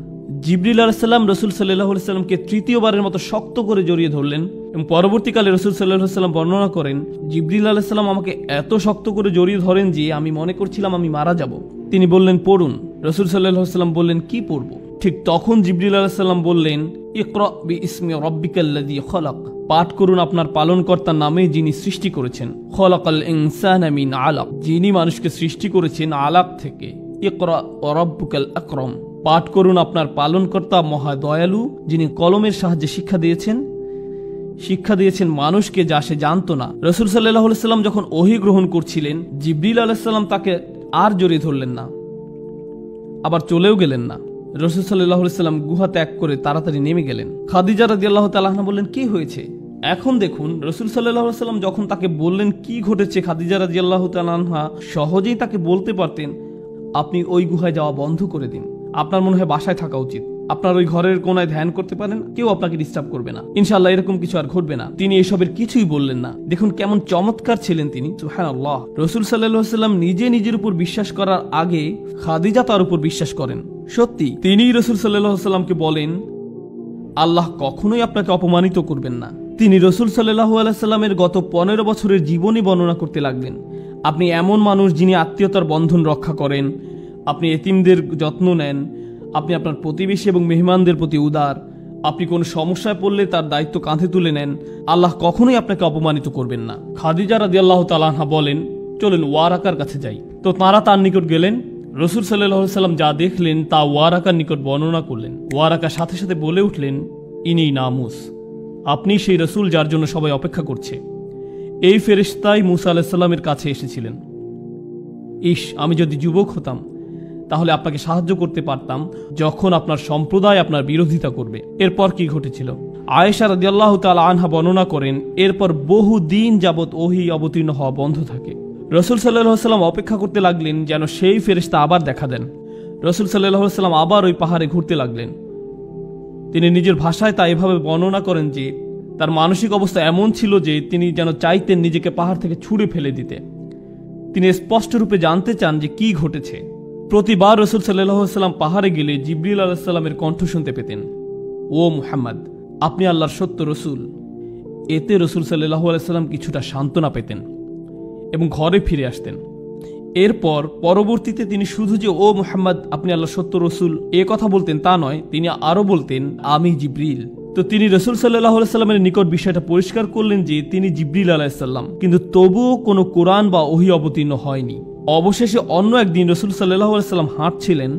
জিবরিল আলাইহিস সালাম রাসূল সাল্লাল্লাহু আলাইহি সাল্লামকে তৃতীয়বারের মতো শক্ত করে জড়িয়ে ধরলেন এবং পরবর্তীকালে রাসূল সাল্লাল্লাহু আলাইহি ওয়াসাল্লাম বর্ণনা করেন, জিবরিল আলাইহিস সালাম আমাকে এত শক্ত করে জড়িয়ে ধরেন যে আমি মনে করছিলাম আমি মারা যাব। তিনি বললেন, পড়ুন। রাসূল সাল্লাল্লাহু আলাইহি ওয়াসাল্লাম বললেন, কি পড়ব? ঠিক তখন জিবরিল আলাইহিস সালাম বললেন, ইকরা বিইসমি রাব্বিকাল্লাযী খালাক, পাঠ করুন আপনার পালনকর্তার নামে যিনি সৃষ্টি করেছেন। খালাকাল ইনসানা মিন আলাক, যিনি মানুষকে সৃষ্টি করেছেন আলাক থেকে। ইকরা ওয়া রাব্বুকাল আকরাম, পাঠ করুন আপনার পালনকর্তা মহা দয়ালু, যিনি কলমের সাহায্যে শিক্ষা দিয়েছেন মানুষকে যা সে জানতো না। রাসূল সাল্লাল্লাহু আলাইহি সাল্লাম যখন ওহী গ্রহণ করছিলেন, জিবরিল আলাইহিস সালাম তাকে আর জড়িয়ে ধরলেন না, আবার চলেও গেলেন না। রাসূল সাল্লাল্লাহু আলাইহি সাল্লাম গুহা ত্যাগ করে তাড়াতাড়ি নেমে গেলেন। খাদিজা রাদিয়াল্লাহু তাআলা আনহা বললেন, কি হয়েছে? এখন দেখুন, রাসূল সাল্লাল্লাহু আলাইহি সাল্লাম যখন তাকে বললেন কি ঘটেছে, খাদিজা রাদিয়াল্লাহু তাআলা আনহা সহজেই তাকে বলতে পারতেন, আপনি ওই গুহায় যাওয়া বন্ধ করে দিন, আপনার মনে হয় বাসায় থাকা উচিত, আপনার ওই ঘরের কোনায় ধ্যান করতে পারেন, কেউ আপনাকে ডিস্টার্ব করবে না, ইনশাআল্লাহ এরকম কিছু আর ঘটবে না। তিনি এসবের কিছুই বললেন না। দেখুন কেমন চমৎকার ছিলেন তিনি, সুবহানাল্লাহ। রাসূল সাল্লাল্লাহু আলাইহি সাল্লাম নিজের উপর বিশ্বাস করার আগে খাদিজা তার উপর বিশ্বাস করেন। সত্যি তিনি রাসূল সাল্লাল্লাহু আলাইহি সাল্লামকে বলেন, আল্লাহ কখনোই আপনাকে অপমানিত করবেন না। তিনি রাসূল সাল্লাল্লাহু আলাইহি সাল্লামের গত 15 বছরের জীবনী বর্ণনা করতে লাগলেন। আপনি এমন মানুষ যিনি আত্মীয়তার বন্ধন রক্ষা করেন, আপনি এতিমদের যত্ন নেন, আপনি আপনার প্রতিবেশী এবং মেহমানদের প্রতি উদার, আপনি কোন সমস্যায় পড়লে তার দায়িত্ব কাঁধে তুলে নেন, আল্লাহ কখনোই আপনাকে অপমানিত করবেন না। খাদিজা রাদিয়াল্লাহু তাআলা আনহা বলেন, চলেন ওয়ারাকার কাছে যাই। তো তাঁরা তার নিকট গেলেন। রাসূল সাল্লাল্লাহু আলাইহি সাল্লাম যা দেখলেন তা ওয়ারাকার নিকট বর্ণনা করলেন। ওয়ারাকা সাথে সাথে বলে উঠলেন, ইনি নামুস, আপনি সেই রাসূল যার জন্য সবাই অপেক্ষা করছে। এই ফেরেশতাই মূসা আলাইহিস সালামের কাছে এসেছিলেন। আমি যদি যুবক হতাম তাহলে আপনাকে সাহায্য করতে পারতাম যখন আপনার সম্প্রদায় আপনার বিরোধিতা করবে। এরপর কি ঘটেছিল? আয়েশা রাদিয়াল্লাহু তাআলা আনহা বর্ণনা করেন, এরপর বহু দিন যাবত ওহী অবতীর্ণ হওয়া বন্ধ থাকে। রাসূল সাল্লাল্লাহু আলাইহি সাল্লাম অপেক্ষা করতে লাগলেন যেন সেই ফেরেশতা আবার দেখা দেন। রাসূল সাল্লাল্লাহু আলাইহি সাল্লাম আবার ওই পাহাড়ে ঘুরতে লাগলেন। তিনি নিজের ভাষায় তা এভাবে বর্ণনা করেন যে তার মানসিক অবস্থা এমন ছিল যে তিনি যেন চাইতেন নিজেকে পাহাড় থেকে ছুঁড়ে ফেলে দিতে। তিনি স্পষ্ট রূপে জানতে চান যে কি ঘটেছে। প্রতিবার রাসূল সাল্লাল্লাহু আলাইহি সাল্লাম পাহাড়ে গেলে জিবরিল আলাইহিস সালামের কণ্ঠ শুনতে পেতেন, ও মুহাম্মদ, আপনি আল্লাহর সত্য রসূল। এতে রাসূল সাল্লাল্লাহু আলাইহি সাল্লাম কিছুটা সান্ত্বনা পেতেন এবং ঘরে ফিরে আসতেন। এরপর পরবর্তীতে তিনি শুধু যে ও মুহাম্মদ আপনি আল্লাহর সত্য রসূল এ কথা বলতেন তা নয়, তিনি আরো বলতেন, আমি জিবরিল। তো তিনি রাসূল সাল্লাল্লাহু আলাইহি সাল্লামের নিকট বিষয়টা পরিষ্কার করলেন যে তিনি জিবরিল আলাইহিস সালাম, কিন্তু তবুও কোনো কোরআন বা ওহী অবতীর্ণ হয়নি। অবশেষে অন্য একদিন রাসূল সাল্লাল্লাহু আলাইহি সাল্লাম হাঁটছিলেন,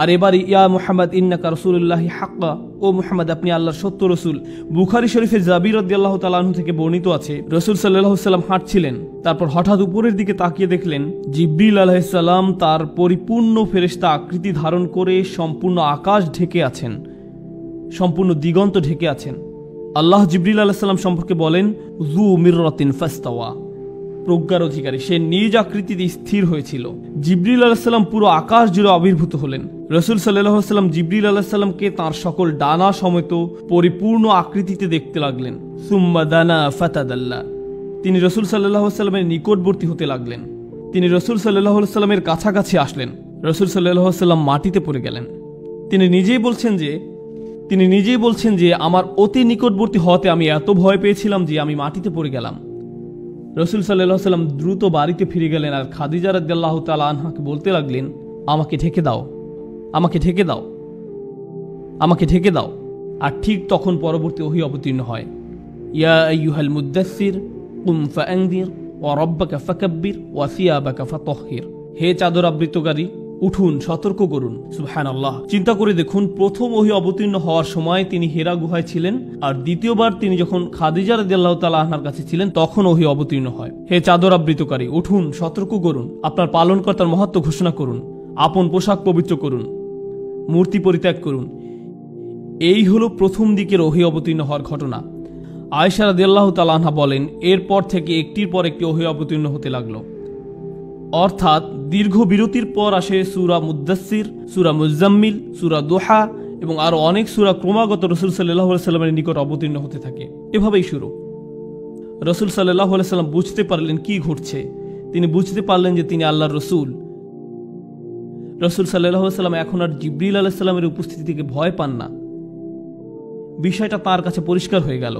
আর এবার ইয়া মুহাম্মদ ইন্নাকা রাসূলুল্লাহি হাক্কা, ও মুহাম্মদ আপনি আল্লাহর সত্য রসূল। বুখারী শরীফে জাবির রাদিয়াল্লাহু তাআলা আনহু থেকে বর্ণিত আছে, রাসূল সাল্লাল্লাহু আলাইহি সাল্লাম হাঁটছিলেন, তারপর হঠাৎ উপরের দিকে তাকিয়ে দেখলেন জিবরিল আলাইহিস সালাম তার পরিপূর্ণ ফেরেশতা আকৃতি ধারণ করে সম্পূর্ণ আকাশ ঢেকে আছেন, সম্পূর্ণ দিগন্ত ঢেকে আছেন। আল্লাহ জিবরিল আলাইহিস সালাম সম্পর্কে বলেন, যু মিররাতিন ফাস্তাওয়া, প্রজ্ঞার অধিকারী, সে নিজ আকৃতিতে স্থির হয়েছিল। জিবরিল আলাইহিস সালাম পুরো আকাশ জুড়ে আবির্ভূত হলেন। রাসূল সাল্লাল্লাহু আলাইহি সাল্লাম জিবরিল আলাইহিস সালামকে তাঁর সকল ডানা সমেত পরিপূর্ণ আকৃতিতে দেখতে লাগলেন। সুম্মা দানা ফাতাদাল্লা, তিনি রাসূল সাল্লাল্লাহু আলাইহি সাল্লামের নিকটবর্তী হতে লাগলেন। তিনি রাসূল সাল্লাল্লাহু আলাইহি সাল্লামের কাছাকাছি আসলেন। রাসূল সাল্লাল্লাহু আলাইহি সাল্লাম মাটিতে পড়ে গেলেন। তিনি নিজেই বলছেন যে আমার অতি নিকটবর্তী হতে আমি এত ভয় পেয়েছিলাম যে আমি মাটিতে পড়ে গেলাম। রাসূল সাল্লাল্লাহু আলাইহি সাল্লাম দ্রুত বাড়িতে ফিরে গেলেন আর খাদিজা রাদিয়াল্লাহু তাআলা আনহাকে বলতে লাগলেন, আমাকে ঢেকে দাও, আমাকে ঢেকে দাও, আমাকে ঢেকে দাও। আর ঠিক তখন পরবর্তী ওহী অবতীর্ণ হয়, ইয়া আইয়ুহাল মুদ্দাসসির কুম ফাআনযির ওয়া রাব্বাকা ফাকাব্বির ওয়া সিয়াবাকা ফাতাহহির, হে চাদর আবৃতকারী, উঠুন, সতর্ক করুন। সুবহানাল্লাহ। চিন্তা করে দেখুন, প্রথম ওহী অবতীর্ণ হওয়ার সময় তিনি হেরা গুহায় ছিলেন, আর দ্বিতীয়বার তিনি যখন খাদিজা রাদিয়াল্লাহু তাআলা আনহার কাছে ছিলেন তখন ওহী অবতীর্ণ হয়। হে চাদর আবৃতকারী, উঠুন, সতর্ক করুন, আপনার পালনকর্তার মহত্ব ঘোষণা করুন, আপন পোশাক পবিত্র করুন, মূর্তি পরিত্যাগ করুন। এই হলো প্রথম দিকের ওহী অবতীর্ণ হওয়ার ঘটনা। আয়েশা রাদিয়াল্লাহু তাআলা আনহা বলেন, এরপর থেকে একটির পর একটি ওহী অবতীর্ণ হতে লাগলো। অর্থাৎ দীর্ঘ বিরতির পর আসে সূরা মুদ্দাসসির, সূরা মুজাম্মিল, সূরা দুহা এবং আরো অনেক সূরা ক্রমাগত রাসূল সাল্লাল্লাহু আলাইহি সাল্লামের নিকট অবতীর্ণ হতে থাকে। এভাবেই শুরু। রাসূল সাল্লাল্লাহু আলাইহি সাল্লাম বুঝতে পারলেন কি ঘটছে। তিনি বুঝতে পারলেন যে তিনি আল্লাহর রাসূল। রাসূল সাল্লাল্লাহু আলাইহি সাল্লাম এখন আর জিবরিল আলাইহিস সালামের উপস্থিতি থেকে ভয় পান না। বিষয়টা তার কাছে পরিষ্কার হয়ে গেল।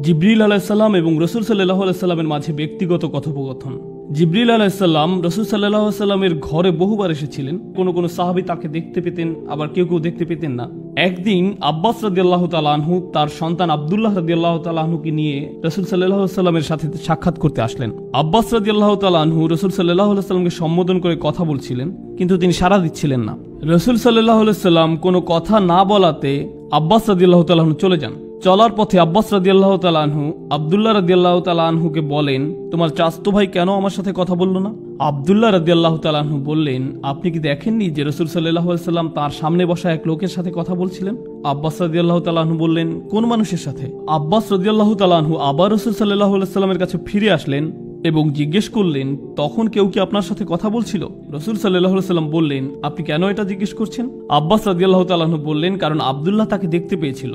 জিবরিল আলাইহিসসালাম এবং রাসূল সাল্লাল্লাহু আলাইহি সাল্লামের মাঝে ব্যক্তিগত কথোপকথন। জিবরিল আলাইহিসসালাম রাসূল সাল্লাল্লাহু আলাইহি সাল্লামের ঘরে বহুবার এসেছিলেন। কোন কোন সাহাবী তাকে দেখতে পেতেন, আবার কেউ কেউ দেখতে পেতেন না। একদিন আব্বাস রাদিয়াল্লাহু তাআলা আনহু তার সন্তান আব্দুল্লাহ রাদিয়াল্লাহু তাআলা আনহুকে নিয়ে রাসূল সাল্লাল্লাহু আলাইহি সাল্লামের সাথে সাক্ষাৎ করতে আসলেন। আব্বাস রাদিয়াল্লাহু তাআলা আনহু রাসূল সাল্লাল্লাহু আলাইহি সাল্লামকে সম্বোধন করে কথা বলছিলেন, কিন্তু তিনি সাড়া দিচ্ছিলেন না। রাসূল সাল্লাল্লাহু আলাইহি সাল্লাম কোনো কথা না বলাতে আব্বাস রাদিয়াল্লাহু তাআলা আনহু চলে যান। চলার পথে আব্বাস রাদিয়াল্লাহু তাআলা আনহু আব্দুল্লাহ রাদিয়াল্লাহু তাআলা আনহুকে বলেন, তোমার চাচতো ভাই কেন আমার সাথে কথা বলল না? আব্দুল্লাহ রাদিয়াল্লাহু তাআলা আনহু বললেন, আপনি কি দেখেননি যে রাসূল সাল্লাল্লাহু আলাইহি সাল্লাম তার সামনে বসা এক লোকের সাথে কথা বলছিলেন? আব্বাস রাদিয়াল্লাহু তাআলা আনহু বললেন, কোন মানুষের সাথে? আব্বাস রাদিয়াল্লাহু তাআলা আনহু আবার রাসূল সাল্লাল্লাহু আলাইহি সাল্লামের কাছে ফিরে আসলেন এবং জিজ্ঞেস করলেন, তখন কেউ কি আপনার সাথে কথা বলছিল? রাসূল সাল্লাল্লাহু আলাইহি সাল্লাম বললেন, আপনি কেন এটা জিজ্ঞেস করছেন? আব্বাস রাদিয়াল্লাহু তাআলা আনহু বললেন, কারণ আব্দুল্লাহ তাকে দেখতে পেয়েছিল।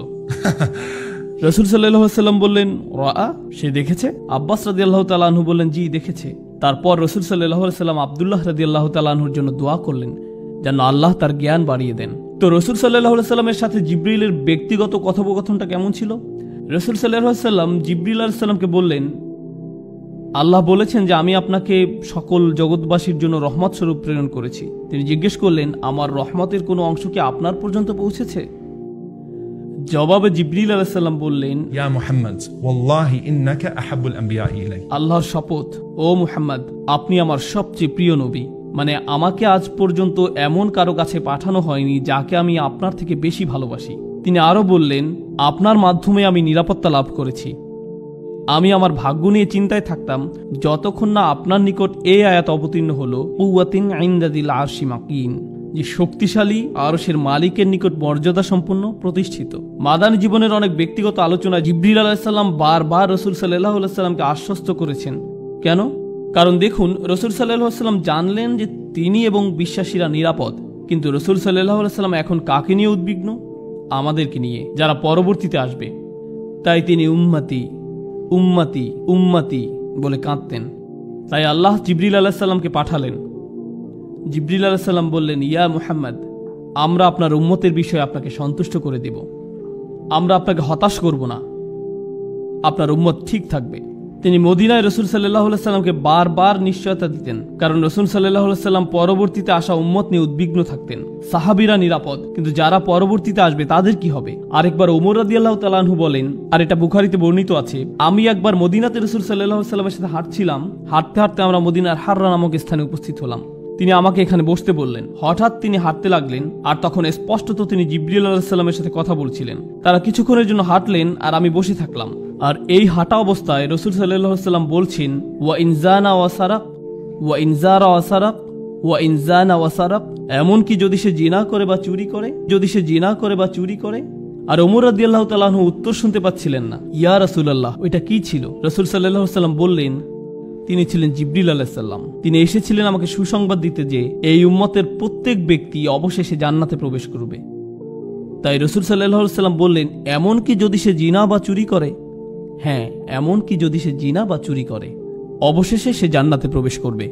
রাসূল সাল্লাল্লাহু আলাইহি সাল্লাম বললেন, রাআ, সে দেখেছে? আব্বাস রাদিয়াল্লাহু তাআলা আনহু বললেন, জি দেখেছে। তারপর রাসূল সাল্লাল্লাহু আলাইহি সাল্লাম আব্দুল্লাহ রাদিয়াল্লাহু তাআলা আনহুর জন্য দোয়া করলেন যেন আল্লাহ তার জ্ঞান বাড়িয়ে দেন। তো রাসূল সাল্লাল্লাহু আলাইহি সাল্লামের সাথে জিবরিলের ব্যক্তিগত কথোপকথনটা কেমন ছিল? রাসূল সাল্লাল্লাহু আলাইহি সাল্লাম জিবরিল আলাইহিস সালামকে বললেন, আল্লাহ বলেছেন যে আমি আপনাকে সকল জগৎবাসীর জন্য রহমত স্বরূপ প্রেরণ করেছি। তিনি জিজ্ঞেস করলেন, আমার রহমতের কোনো অংশ কি আপনার পর্যন্ত পৌঁছেছে? জবাবে জিবরিল আলাইহিস সালাম বললেন, يا محمد والله إنك أحب الأنبياء إلي। আল্লাহর শপথ, ও মুহাম্মদ, আপনি আমার সবচেয়ে প্রিয় নবী। মানে আমাকে আজ পর্যন্ত এমন কারো কাছে পাঠানো হয়নি যাকে আমি আপনার থেকে বেশি ভালোবাসি। তিনি আরো বললেন, আপনার মাধ্যমে আমি নিরাপত্তা লাভ করেছি। আমি আমার ভাগ্য নিয়ে চিন্তায় থাকতাম যতক্ষণ না আপনার নিকট এই আয়াত অবতীর্ণ হলো, কুওয়াতিন ইনদাদিল আরশি মাকিন, যে শক্তিশালী আরশের মালিকের নিকট মর্যাদা সম্পন্ন প্রতিষ্ঠিত। মাদানী জীবনের অনেক ব্যক্তিগত আলোচনা জিবরিল আলাইহিস সালাম বারবার রাসূল সাল্লাল্লাহু আলাইহি সাল্লামকে আশ্বস্ত করেছেন। কেন? কারণ দেখুন, রাসূল সাল্লাল্লাহু আলাইহি সাল্লাম জানলেন যে তিনি এবং বিশ্বাসীরা নিরাপদ, কিন্তু রাসূল সাল্লাল্লাহু আলাইহি সাল্লাম এখন কাকে নিয়ে উদ্বিগ্ন? আমাদেরকে নিয়ে, যারা পরবর্তীতে আসবে। তাই তিনি উম্মতি উম্মতি উম্মতি বলে কাঁদতেন। তাই আল্লাহ জিবরিল আলাইহিস সালামকে পাঠালেন। জিবরিল আলাইহিস সালাম বললেন, ইয়া মুহাম্মদ, আমরা আপনার উম্মতের বিষয়ে আপনাকে সন্তুষ্ট করে দেব। আমরা আপনাকে হতাশ করব না, আপনার উম্মত ঠিক থাকবে। তিনি মদিনায় রাসূল সাল্লাল্লাহু আলাইহি সাল্লামকে বারবার নিশ্চয়তা দিতেন, কারণ রাসূল সাল্লাল্লাহু আলাইহি সাল্লাম পরবর্তীতে আসা উম্মত নিয়ে উদ্বিগ্ন থাকতেন। সাহাবীরা নিরাপদ, কিন্তু যারা পরবর্তীতে আসবে তাদের কি হবে? আরেকবার ওমর রাদিয়াল্লাহু তাআলা আনহু বলেন, আর এটা বুখারীতে বর্ণিত আছে, আমি একবার মদিনাতে রাসূল সাল্লাল্লাহু আলাইহি সাল্লামের সাথে হাঁটছিলাম। হাঁটতে হাঁটতে আমরা মদিনার হাররা নামক স্থানে উপস্থিত হলাম। তিনি আমাকে এখানে বসতে বললেন। হঠাৎ তিনি হাঁটতে লাগলেন, আর তখন স্পষ্টত তিনি জিবরিল আলাইহিস সালামের সাথে কথা বলছিলেন। তারা কিছুক্ষণের জন্য হাঁটলেন, আর আমি বসে থাকলাম। আর এই হাঁটা অবস্থায় রাসূল সাল্লাল্লাহু আলাইহি সাল্লাম বলছেন, ওয়া ইনজানা ওয়া সারাক ওয়া ইনজারা ওয়া সারাক ওয়া ইনজানা ওয়া সারাক, এমন কি যদি সে জিনা করে বা চুরি করে, যদি সে জিনা করে বা চুরি করে। আর ওমর রাদিয়াল্লাহু তাআলা আনহু উত্তর শুনতে পাচ্ছিলেন না। ইয়া রাসূলুল্লাহ, ওইটা কি ছিল? রাসূল সাল্লাল্লাহু আলাইহি সাল্লাম বললেন, তিনি ছিলেন জিবরিল আলাইহিস সালাম। তিনি এসেছিলেন আমাকে সুসংবাদ দিতে যে এই উম্মতের প্রত্যেক ব্যক্তি অবশেষে জান্নাতে প্রবেশ করবে। তাই রাসূল সাল্লাল্লাহু আলাইহি সাল্লাম বললেন, এমন কি যদি সে জিনা বা চুরি করে? হ্যাঁ, এমন কি যদি সে জিনা বা চুরি করে, অবশেষে সে জান্নাতে প্রবেশ করবে।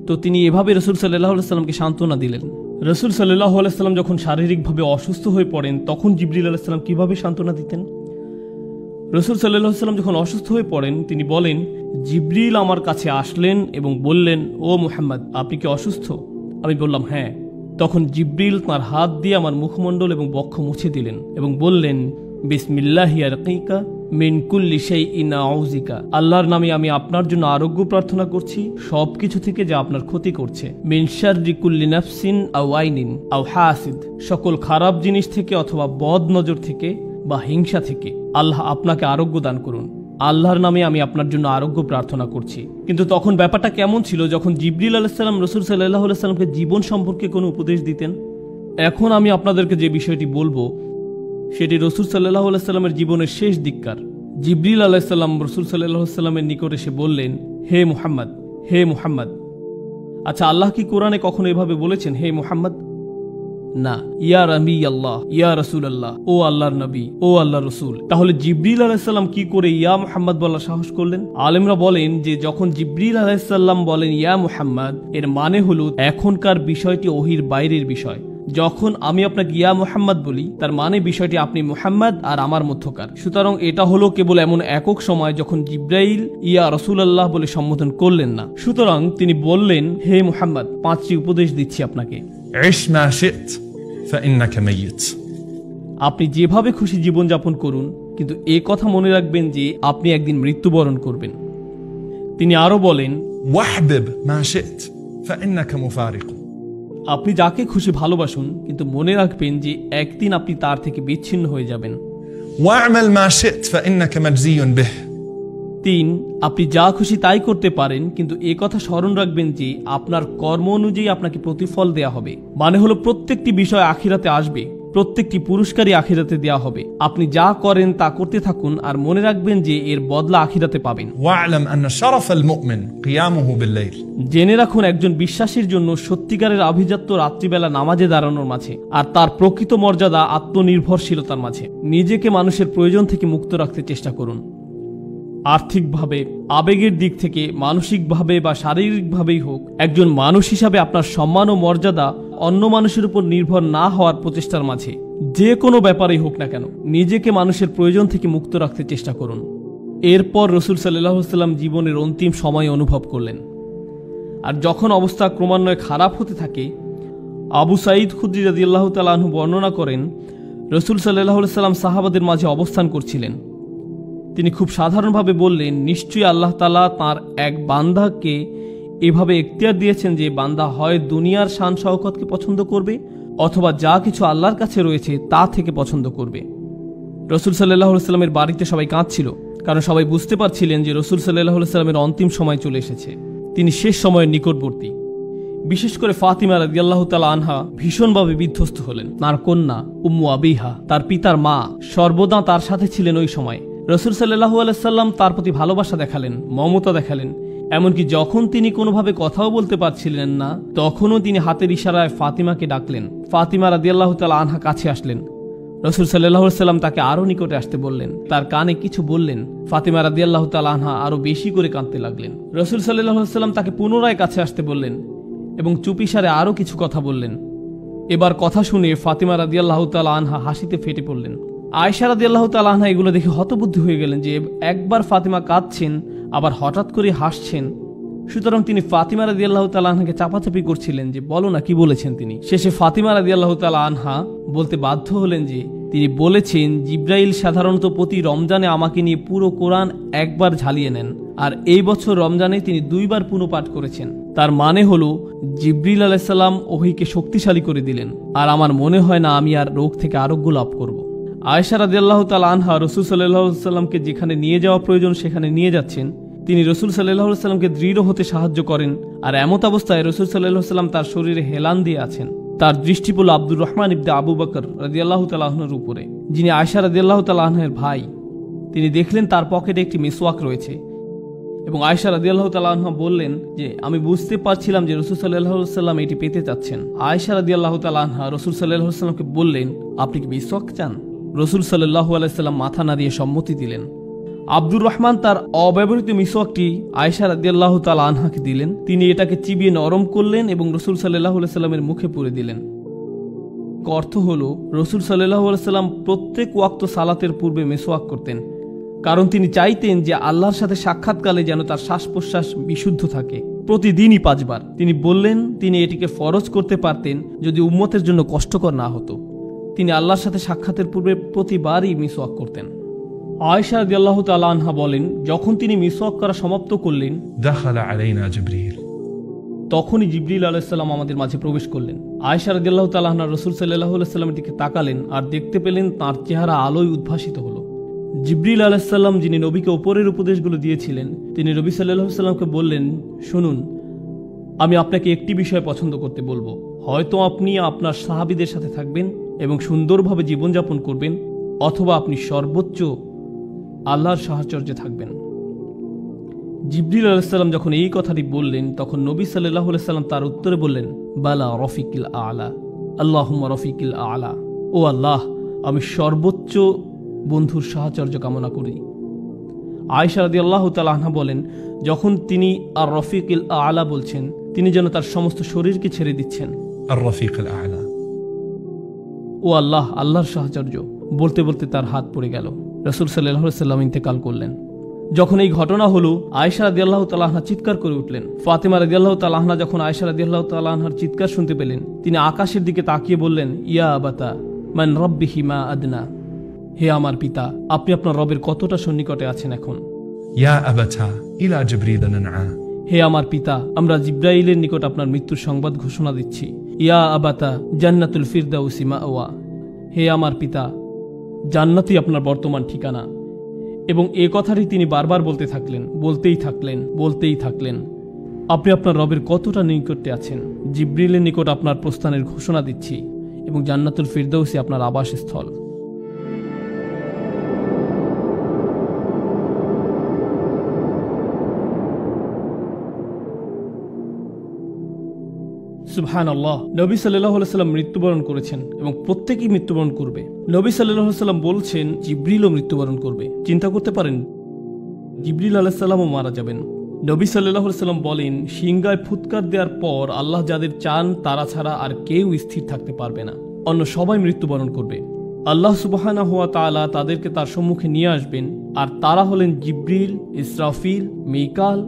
তো তিনি এভাবে রাসূল সাল্লাল্লাহু আলাইহি সাল্লামকে সান্ত্বনা দিলেন। রাসূল সাল্লাল্লাহু আলাইহি সাল্লাম যখন শারীরিকভাবে অসুস্থ হয়ে পড়েন, তখন জিবরিল আলাইহিস সালাম কিভাবে সান্ত্বনা দিতেন? রাসূল সাল্লাল্লাহু আলাইহি সাল্লাম যখন অসুস্থ হয়ে পড়েন, তিনি বলেন, জিবরিল আমার কাছে আসলেন এবং বললেন, ও মুহাম্মদ, আপনি কি অসুস্থ? আমি বললাম, হ্যাঁ। তখন জিবরিল তাঁর হাত দিয়ে আমার মুখমণ্ডল এবং বক্ষ মুছে দিলেন এবং বললেন, বিসমিল্লাহি আরকিকা মিন কুল্লি শাইইন আউযিকা, আল্লাহর নামে আমি আপনার জন্য আরোগ্য প্রার্থনা করছি সবকিছু থেকে যা আপনার ক্ষতি করছে। মিন শাররি কুল্লি নাফসিন আও আইনিন আও হাসিদ, সকল খারাপ জিনিস থেকে অথবা বদ নজর থেকে বা হিংসা থেকে আল্লাহ আপনাকে আরোগ্য দান করুন। আল্লাহর নামে আমি আপনার জন্য আরোগ্য প্রার্থনা করছি। কিন্তু তখন ব্যাপারটা কেমন ছিল যখন জিবরিল আলাইহিস সালাম রাসূল সাল্লাল্লাহু আলাইহি সাল্লামকে জীবন সম্পর্কে কোনো উপদেশ দিতেন? এখন আমি আপনাদেরকে যে বিষয়টি বলবো সেটি রাসূল সাল্লাল্লাহু আলাইহি সাল্লামের জীবনের শেষ দিককার। জিবরিল আলাইহিস সালাম রাসূল সাল্লাল্লাহু আলাইহি সাল্লামের নিকট এসে বললেন, হে মুহাম্মদ, হে মুহাম্মদ। আচ্ছা, আল্লাহ কি কোরআনে কখনো এভাবে বলেছেন, হে মুহাম্মদ? না। ইয়া রাবি আল্লাহ, ইয়া রাসূলুল্লাহ, ও আল্লাহর নবী, ও আল্লাহর রাসূল। তাহলে জিবরিল আলাইহিস সালাম কি করে ইয়া মুহাম্মদ বলার সাহস করলেন? আলেমরা বলেন যে যখন জিবরিল আলাইহিস সালাম বলেন ইয়া মুহাম্মদ, এর মানে হলো এখনকার বিষয়টি ওহির বাইরের বিষয়, যখন আমি আপনাকে ইয়া মুহাম্মদ বলি তার মানে বিষয়টি আপনি মুহাম্মদ আর আমার মধ্যকার। সুতরাং এটা হলো কেবল এমন একক সময় যখন জিব্রাইল ইয়া রাসূলুল্লাহ বলে সম্বোধন করলেন না। সুতরাং তিনি বললেন, হে মুহাম্মদ, 5টি উপদেশ দিচ্ছি আপনাকে। عش ما شئت فإنك ميت. আপনি যেভাবে খুশি জীবনযাপন করুন, কিন্তু এ কথা মনে রাখবেন যে আপনি একদিন মৃত্যুবরণ করবেন। তিনি আরো বলেন, واحبب ما شئت فإنك مفارق. আপনি যাকে খুশি ভালোবাসুন, কিন্তু মনে রাখবেন যে একদিন আপনি তার থেকে বিচ্ছিন্ন হয়ে যাবেন। واعمل ما شئت فإنك مجزي به. 3, আপনি যা খুশি তাই করতে পারেন, কিন্তু এ কথা স্মরণ রাখবেন যে আপনার কর্ম অনুযায়ী আপনাকে প্রতিফল দেয়া হবে। মানে হলো প্রত্যেকটি বিষয় আখিরাতে আসবে, প্রত্যেকটি পুরস্কারই আখিরাতে দেয়া হবে। আপনি যা করেন তা করতে থাকুন, আর মনে রাখবেন যে এর বদলা আখিরাতে পাবেন। واعلم أن شرف المؤمن قيامه بالليل. জেনে রাখুন, একজন বিশ্বাসীর জন্য সত্যিকারের আভিজাত্য রাত্রিবেলা নামাজে দাঁড়ানোর মাঝে, আর তার প্রকৃত মর্যাদা আত্মনির্ভরশীলতার মাঝে। নিজেকে মানুষের প্রয়োজন থেকে মুক্ত রাখতে চেষ্টা করুন। আর্থিকভাবে, আবেগের দিক থেকে, মানসিকভাবে বা শারীরিকভাবেই হোক, একজন মানুষ হিসাবে আপনার সম্মান ও মর্যাদা অন্য মানুষের উপর নির্ভর না হওয়ার প্রচেষ্টার মাঝে যে কোনো ব্যাপারেই হোক না কেন নিজেকে মানুষের প্রয়োজন থেকে মুক্ত রাখতে চেষ্টা করুন। এরপর রাসূল সাল্লাল্লাহু আলাইহি ওয়াসাল্লাম জীবনের অন্তিম সময় অনুভব করলেন। আর যখন অবস্থা ক্রমান্বয়ে খারাপ হতে থাকে, আবু সাঈদ খুদরি রাদিয়াল্লাহু তাআলা আনহু বর্ণনা করেন, রাসূল সাল্লাল্লাহু আলাইহি ওয়াসাল্লাম সাহাবাদের মাঝে অবস্থান করছিলেন। তিনি খুব সাধারণভাবে বললেন, নিশ্চয়ই আল্লাহ তাআলা তাঁর এক বান্দাকে এভাবে এখতিয়ার দিয়েছেন যে বান্দা হয় দুনিয়ার শান শওকতকে পছন্দ করবে, অথবা যা কিছু আল্লাহর কাছে রয়েছে তা থেকে পছন্দ করবে। রাসূল সাল্লাল্লাহু আলাইহি ওয়াসাল্লামের বাড়িতে সবাই কাঁদছিল, কারণ সবাই বুঝতে পারছিলেন যে রাসূল সাল্লাল্লাহু আলাইহি ওয়াসাল্লামের অন্তিম সময় চলে এসেছে। তিনি শেষ সময়ের নিকটবর্তী। বিশেষ করে ফাতিমা রাদিয়াল্লাহু তাআলা আনহা ভীষণভাবে বিধ্বস্ত হলেন। তার কন্যা উম্মু আবিহা, তার পিতার মা, সর্বদা তার সাথে ছিলেন ওই সময়। রাসূল সাল্লাল্লাহু আলাইহি ওয়াসাল্লাম তার প্রতি ভালোবাসা দেখালেন, মমতা দেখালেন। এমনকি যখন তিনি কোনোভাবে কথাও বলতে পারছিলেন না, তখনও তিনি হাতের ইশারায় ফাতিমাকে ডাকলেন। ফাতিমা রাদিয়াল্লাহু তাআলা আনহা কাছে আসলেন। রাসূল সাল্লাল্লাহু আলাইহি ওয়াসাল্লাম তাকে আরো নিকটে আসতে বললেন, তার কানে কিছু বললেন। ফাতিমা রাদিয়াল্লাহু তাআলা আনহা আরো বেশি করে কাঁদতে লাগলেন। রাসূল সাল্লাল্লাহু আলাইহি ওয়াসাল্লাম তাকে পুনরায় কাছে আসতে বললেন এবং চুপিসারে আরো কিছু কথা বললেন। এবার কথা শুনে ফাতিমা রাদিয়াল্লাহু তাআলা আনহা হাসিতে ফেটে পড়লেন। আয়েশা রাদিয়াল্লাহু তাআলা আনহা এগুলো দেখে হতবুদ্ধি হয়ে গেলেন যে একবার ফাতিমা কাঁদছেন, আবার হঠাৎ করে হাসছেন। সুতরাং তিনি ফাতিমা রাদিয়াল্লাহু তাআলা আনহাকে চাপাচাপি করছিলেন যে বলো না, কি বলেছেন তিনি। শেষে ফাতিমা রাদিয়াল্লাহু তাআলা আনহা বলতে বাধ্য হলেন যে তিনি বলেছেন, জিব্রাইল সাধারণত প্রতি রমজানে আমাকে নিয়ে পুরো কোরআন একবার ঝালিয়ে নেন, আর এই বছর রমজানে তিনি 2 বার পুনঃপাঠ করেছেন। তার মানে হলো জিবরিল আলাইহিস সালাম ওহীকে শক্তিশালী করে দিলেন, আর আমার মনে হয় না আমি আর রোগ থেকে আরোগ্য লাভ করব। আয়েশা রাদিয়াল্লাহু তাআলা আনহা রাসূল সাল্লাল্লাহু আলাইহি ওয়াসাল্লামকে যেখানে নিয়ে যাওয়া প্রয়োজন সেখানে নিয়ে যাচ্ছেন। তিনি রাসূল সাল্লাল্লাহু আলাইহি ওয়াসাল্লামকে দৃঢ় হতে সাহায্য করেন, আর এমত অবস্থায় রাসূল সাল্লাল্লাহু আলাইহি ওয়াসাল্লাম তার শরীরে হেলান দিয়ে আছেন। তার দৃষ্টি পড়ল আব্দুর রহমান ইবনে আবু বকর রাদিয়াল্লাহু তাআলা আনহুর উপরে, যিনি আয়েশা রাদিয়াল্লাহু তাআলা আনহার ভাই। তিনি দেখলেন তার পকেটে একটি মিসওয়াক রয়েছে, এবং আয়েশা রাদিয়াল্লাহু তাআলা আনহা বললেন যে আমি বুঝতে পারছিলাম যে রাসূল সাল্লাল্লাহু আলাইহি ওয়াসাল্লাম এটি পেতে চাচ্ছেন। আয়েশা রাদিয়াল্লাহু তাআলা আনহা রাসূল সাল্লাল্লাহু আলাইহি ওয়াসাল্লামকে বললেন, আপনি কি মিসওয়াক চান? রাসূল সাল্লাল্লাহু আলাইহি ওয়াসাল্লাম মাথা নাড়িয়ে সম্মতি দিলেন। আব্দুর রহমান তার অব্যবহৃত মিসওয়াকটি আয়েশা রাদিয়াল্লাহু তাআলা আনহাকে দিলেন। তিনি এটাকে চিবিয়ে নরম করলেন এবং রাসূল সাল্লাল্লাহু আলাইহি ওয়াসাল্লামের মুখে পুরে দিলেন। অর্থ হলো রাসূল সাল্লাল্লাহু আলাইহি ওয়াসাল্লাম প্রত্যেক ওয়াক্ত সালাতের পূর্বে মিসওয়াক করতেন, কারণ তিনি চাইতেন যে আল্লাহর সাথে সাক্ষাৎকালে যেন তার শ্বাস প্রশ্বাস বিশুদ্ধ থাকে, প্রতিদিনই 5 বার। তিনি বললেন তিনি এটিকে ফরজ করতে পারতেন যদি উম্মতের জন্য কষ্টকর না হতো। তিনি আল্লাহর সাথে সাক্ষাতের পূর্বে প্রতিবারই মিসওয়াক করতেন। আয়েশা রাদিয়াল্লাহু তাআলা আনহা বলেন, যখন তিনি মিসওয়াক করা সমাপ্ত করলেন, دخل علينا جبريل. তখনই জিবরিল আলাইহিস সালাম আমাদের মাঝে প্রবেশ করলেন। আয়েশা রাদিয়াল্লাহু তাআলা আনহা রাসূল সাল্লাল্লাহু আলাইহি ওয়াসাল্লামের দিকে তাকালেন আর দেখতে পেলেন তার চেহারা আলোয় উদ্ভাসিত হলো। জিবরিল আলাইহিস সালাম, যিনি নবীকে উপরের উপদেশগুলো দিয়েছিলেন, তিনি নবী সাল্লাল্লাহু আলাইহি ওয়াসাল্লামকে বললেন, শুনুন, আমি আপনাকে একটি বিষয় পছন্দ করতে বলবো। হয়তো আপনি আপনার সাহাবীদের সাথে থাকবেন এবং সুন্দরভাবে জীবনযাপন করবেন, অথবা আপনি সর্বোচ্চ আল্লাহর সাহচর্যে থাকবেন। জিবরিল আলাইহিস সালাম যখন এই কথাটি বললেন, তখন নবী সাল্লাল্লাহু আলাইহি ওয়াসাল্লাম তার উত্তরে বললেন, বালা রফিকিল আলা, আল্লাহুম্মা রফিকিল আলা। ও আল্লাহ, আমি সর্বোচ্চ বন্ধুর সাহচর্য কামনা করি। আয়েশা রাদিয়াল্লাহু তাআলা আনহা বলেন, যখন তিনি আর রফিকিল আলা বলছেন, তিনি যেন তার সমস্ত শরীরকে ছেড়ে দিচ্ছেন। الرفيق الأعلى. ও আল্লাহ, আল্লাহর সাহচর্য। বলতে বলতে তার হাত পড়ে গেল। রাসূল সাল্লাল্লাহু আলাইহি ওয়াসাল্লাম ইন্তেকাল করলেন। যখন এই ঘটনা হলো, আয়েশা রাদিয়াল্লাহু তাআলা আনহা চিৎকার করে উঠলেন। ফাতেমা রাদিয়াল্লাহু তাআলা আনহা যখন আয়েশা রাদিয়াল্লাহু তাআলা আনহার চিৎকার শুনতে পেলেন, তিনি আকাশের দিকে তাকিয়ে বললেন, ইয়া আবাতা মান রাব্বিহি মা আদনা, হে আমার পিতা, আপনি আপনার রবের কতটা সন্নিকটে আছেন এখন। يا أبتا إلى جبريل ننعى হে আমার পিতা, আমরা জিব্রাইলের নিকট আপনার মৃত্যুর সংবাদ ঘোষণা দিচ্ছি। ইয়া আবাতা জান্নাতুল ফিরদাউসি মাওয়া, হে আমার পিতা, জান্নাতই আপনার বর্তমান ঠিকানা। এবং এ কথাটি তিনি বারবার বলতে থাকলেন, বলতেই থাকলেন। আপনি আপনার রবের কতটা নিকটে আছেন। জিব্রিলের নিকট আপনার প্রস্থানের ঘোষণা দিচ্ছি এবং জান্নাতুল ফিরদাউসি আপনার আবাসস্থল। সুবহানাল্লাহ। নবী সাল্লাল্লাহু আলাইহি ওয়াসাল্লাম মৃত্যুবরণ করেছেন এবং প্রত্যেকেই মৃত্যুবরণ করবে। নবী সাল্লাল্লাহু আলাইহি ওয়াসাল্লাম বলছেন জিব্রিলও মৃত্যুবরণ করবে। চিন্তা করতে পারেন, জিব্রিল আলাইহিস সালামও মারা যাবেন। নবী সাল্লাল্লাহু আলাইহি ওয়াসাল্লাম বলেন, সিংহায় ফুৎকার দেওয়ার পর আল্লাহ যাদের চান তারা ছাড়া আর কেউ স্থির থাকতে পারবে না, অন্য সবাই মৃত্যুবরণ করবে। আল্লাহ সুবহানাহু ওয়া তাআলা তাদেরকে তার সম্মুখে নিয়ে আসবেন, আর তারা হলেন জিব্রিল, ইসরাফিল, মিকাল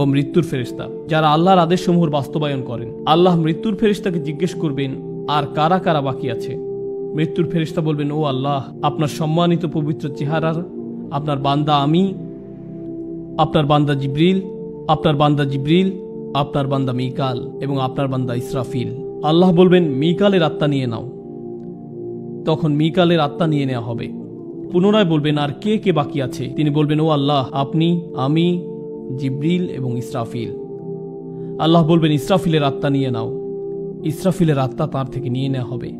ও মৃত্যুর ফেরেশতা, যারা আল্লাহর আদেশসমূহ বাস্তবায়ন করেন। আল্লাহ মৃত্যুর ফেরেশতাকে জিজ্ঞেস করবেন, আর কারা কারা বাকি আছে। মৃত্যুর ফেরেশতা বলবেন, ও আল্লাহ, আপনার সম্মানিত পবিত্র চেহারার আপনার বান্দা আমি, আপনার বান্দা জিব্রিল, আপনার বান্দা জিব্রিল, আপনার বান্দা মিকাল এবং আপনার বান্দা ইসরাফিল। আল্লাহ বলবেন, মিকালের আত্মা নিয়ে নাও। তখন মিকালের আত্মা নিয়ে নেওয়া হবে। পুনরায় বলবেন, আর কে কে বাকি আছে। তিনি বলবেন, ও আল্লাহ, আপনি, আমি, জিব্রিল এবং ইসরাফিল। আল্লাহ বলবেন, ইসরাফিলের আত্মা নিয়ে নাও। ইসরাফিলের আত্মা তার থেকে নিয়ে নেওয়া হবে।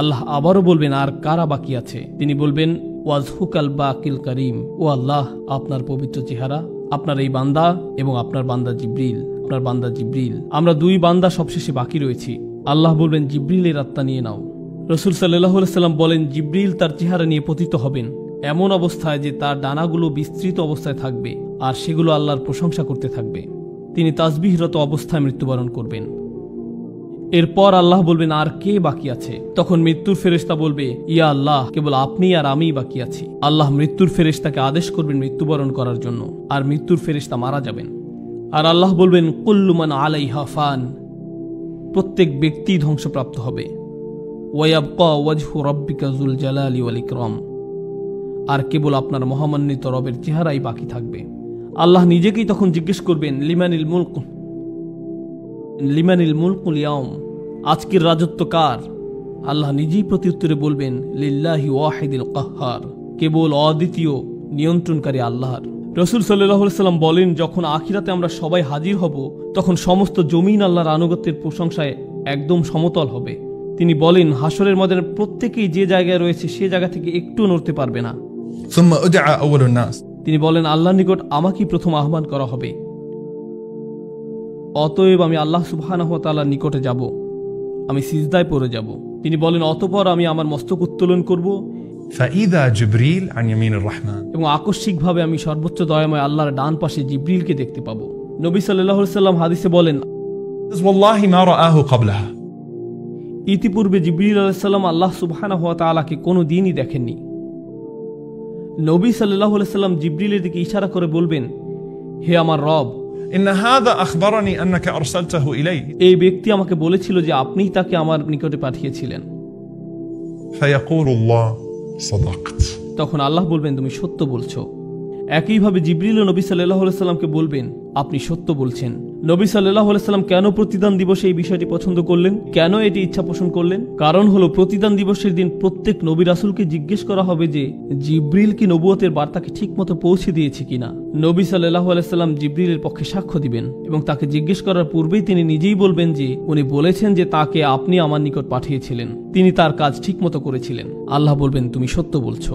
আল্লাহ আবারও বলবেন, আর কারা বাকি আছে। তিনি বলবেন, ওয়াজহুকাল বাকিল করিম, ও আল্লাহ, আপনার পবিত্র চেহারা, আপনার এই বান্দা এবং আপনার বান্দা জিব্রিল, আমরা দুই বান্দা সবশেষে বাকি রয়েছি। আল্লাহ বলবেন, জিব্রিলের আত্মা নিয়ে নাও। রাসূল সাল্লাল্লাহু আলাইহি ওয়াসাল্লাম বলেন, জিব্রিল তার চেহারা নিয়ে পতিত হবেন এমন অবস্থায় যে তার ডানাগুলো বিস্তৃত অবস্থায় থাকবে আর সেগুলো আল্লাহর প্রশংসা করতে থাকবে। তিনি তাসবিহরত অবস্থায় মৃত্যুবরণ করবেন। এরপর আল্লাহ বলবেন, আর কে বাকি আছে। তখন মৃত্যুর ফেরেশতা বলবে, ইয়া আল্লাহ, কেবল আপনি আর আমিই বাকি আছি। আল্লাহ মৃত্যুর ফেরেশতাকে আদেশ করবেন মৃত্যুবরণ করার জন্য, আর মৃত্যুর ফেরেশতা মারা যাবেন। আর আল্লাহ বলবেন, কুল্লু মান আলাইহা ফান, প্রত্যেক ব্যক্তি ধ্বংসপ্রাপ্ত হবে। ওয়ায়াবকা ওয়াজহু রাব্বিকা যুল জালালি ওয়াল ইকরাম, আর কেবল আপনার মহামান্বিত রবের চেহারাই বাকি থাকবে। আল্লাহ নিজেকেই তখন জিজ্ঞেস করবেন, লিমানিল মুলকুল ইয়াউম, আজকের রাজত্ব কার। আল্লাহ নিজেই প্রত্যুত্তরে বলবেন, লিল্লাহি ওয়াহিদিল কাহ্হার, কেবল অদ্বিতীয় নিয়ন্ত্রণকারী আল্লাহর। রাসূল সাল্লাল্লাহু আলাইহি ওয়াসাল্লাম বলেন, যখন আখিরাতে আমরা সবাই হাজির হব, তখন সমস্ত জমিন আল্লাহর আনুগত্যের প্রশংসায় একদম সমতল হবে। তিনি বলেন, হাসরের ময়দানে প্রত্যেকেই যে জায়গায় রয়েছে সে জায়গা থেকে একটু নড়তে পারবে না। ثم أدعى أول الناس তিনি বলেন, আল্লাহর নিকট আমাকেই প্রথম আহ্বান করা হবে। অতএব আমি আল্লাহ সুবহানাহু ওয়া তাআলার নিকটে যাব, আমি সিজদায় পড়ে যাব। তিনি বলেন, অতঃপর আমি আমার মস্তক উত্তোলন করব, فإذا جبريل عن يمين الرحمن এবং আকস্মিকভাবে আমি সর্বোচ্চ দয়াময় আল্লাহর ডান পাশে জিব্রিলকে দেখতে পাবো। নবী সাল্লাল্লাহু আলাইহি ওয়াসাল্লাম হাদিসে বলেন, والله ما رآه قبلها ইতিপূর্বে জিব্রিল আলাইহিস সালাম আল্লাহ সুবহানাহু ওয়া তাআলাকে কোনো দিনই দেখেননি। নবী সাল্লাল্লাহু আলাইহি ওয়াসাল্লাম জিব্রিলের দিকে ইশারা করে বলবেন, হে আমার রব, إن هذا أخبرني أنك أرسلته إلي এই ব্যক্তি আমাকে বলেছিল যে আপনিই তাকে আমার নিকটে পাঠিয়েছিলেন। فيقول الله صدقت তখন আল্লাহ বলবেন, তুমি সত্য বলছো। একইভাবে জিব্রিল নবী সাল্লাল্লাহু আলাইহি ওয়াসাল্লামকে বলবেন, আপনি সত্য বলছেন। নবী সাল্লাল্লাহু আলাইহি ওয়াসাল্লাম কেন প্রতিদান দিবসে এই বিষয়টি পছন্দ করলেন, কেন এটি ইচ্ছা পোষণ করলেন? কারণ হলো, প্রতিদান দিবসের দিন প্রত্যেক নবী রাসূলকে জিজ্ঞেস করা হবে যে জিব্রিল কি নবুয়তের বার্তাকে ঠিকমতো পৌঁছে দিয়েছে কিনা। নবী সাল্লাল্লাহু আলাইহি ওয়াসাল্লাম জিব্রিলের পক্ষে সাক্ষ্য দিবেন এবং তাকে জিজ্ঞেস করার পূর্বেই তিনি নিজেই বলবেন যে উনি বলেছেন যে তাকে আপনি আমার নিকট পাঠিয়েছিলেন, তিনি তার কাজ ঠিকমতো করেছিলেন। আল্লাহ বলবেন, তুমি সত্য বলছো।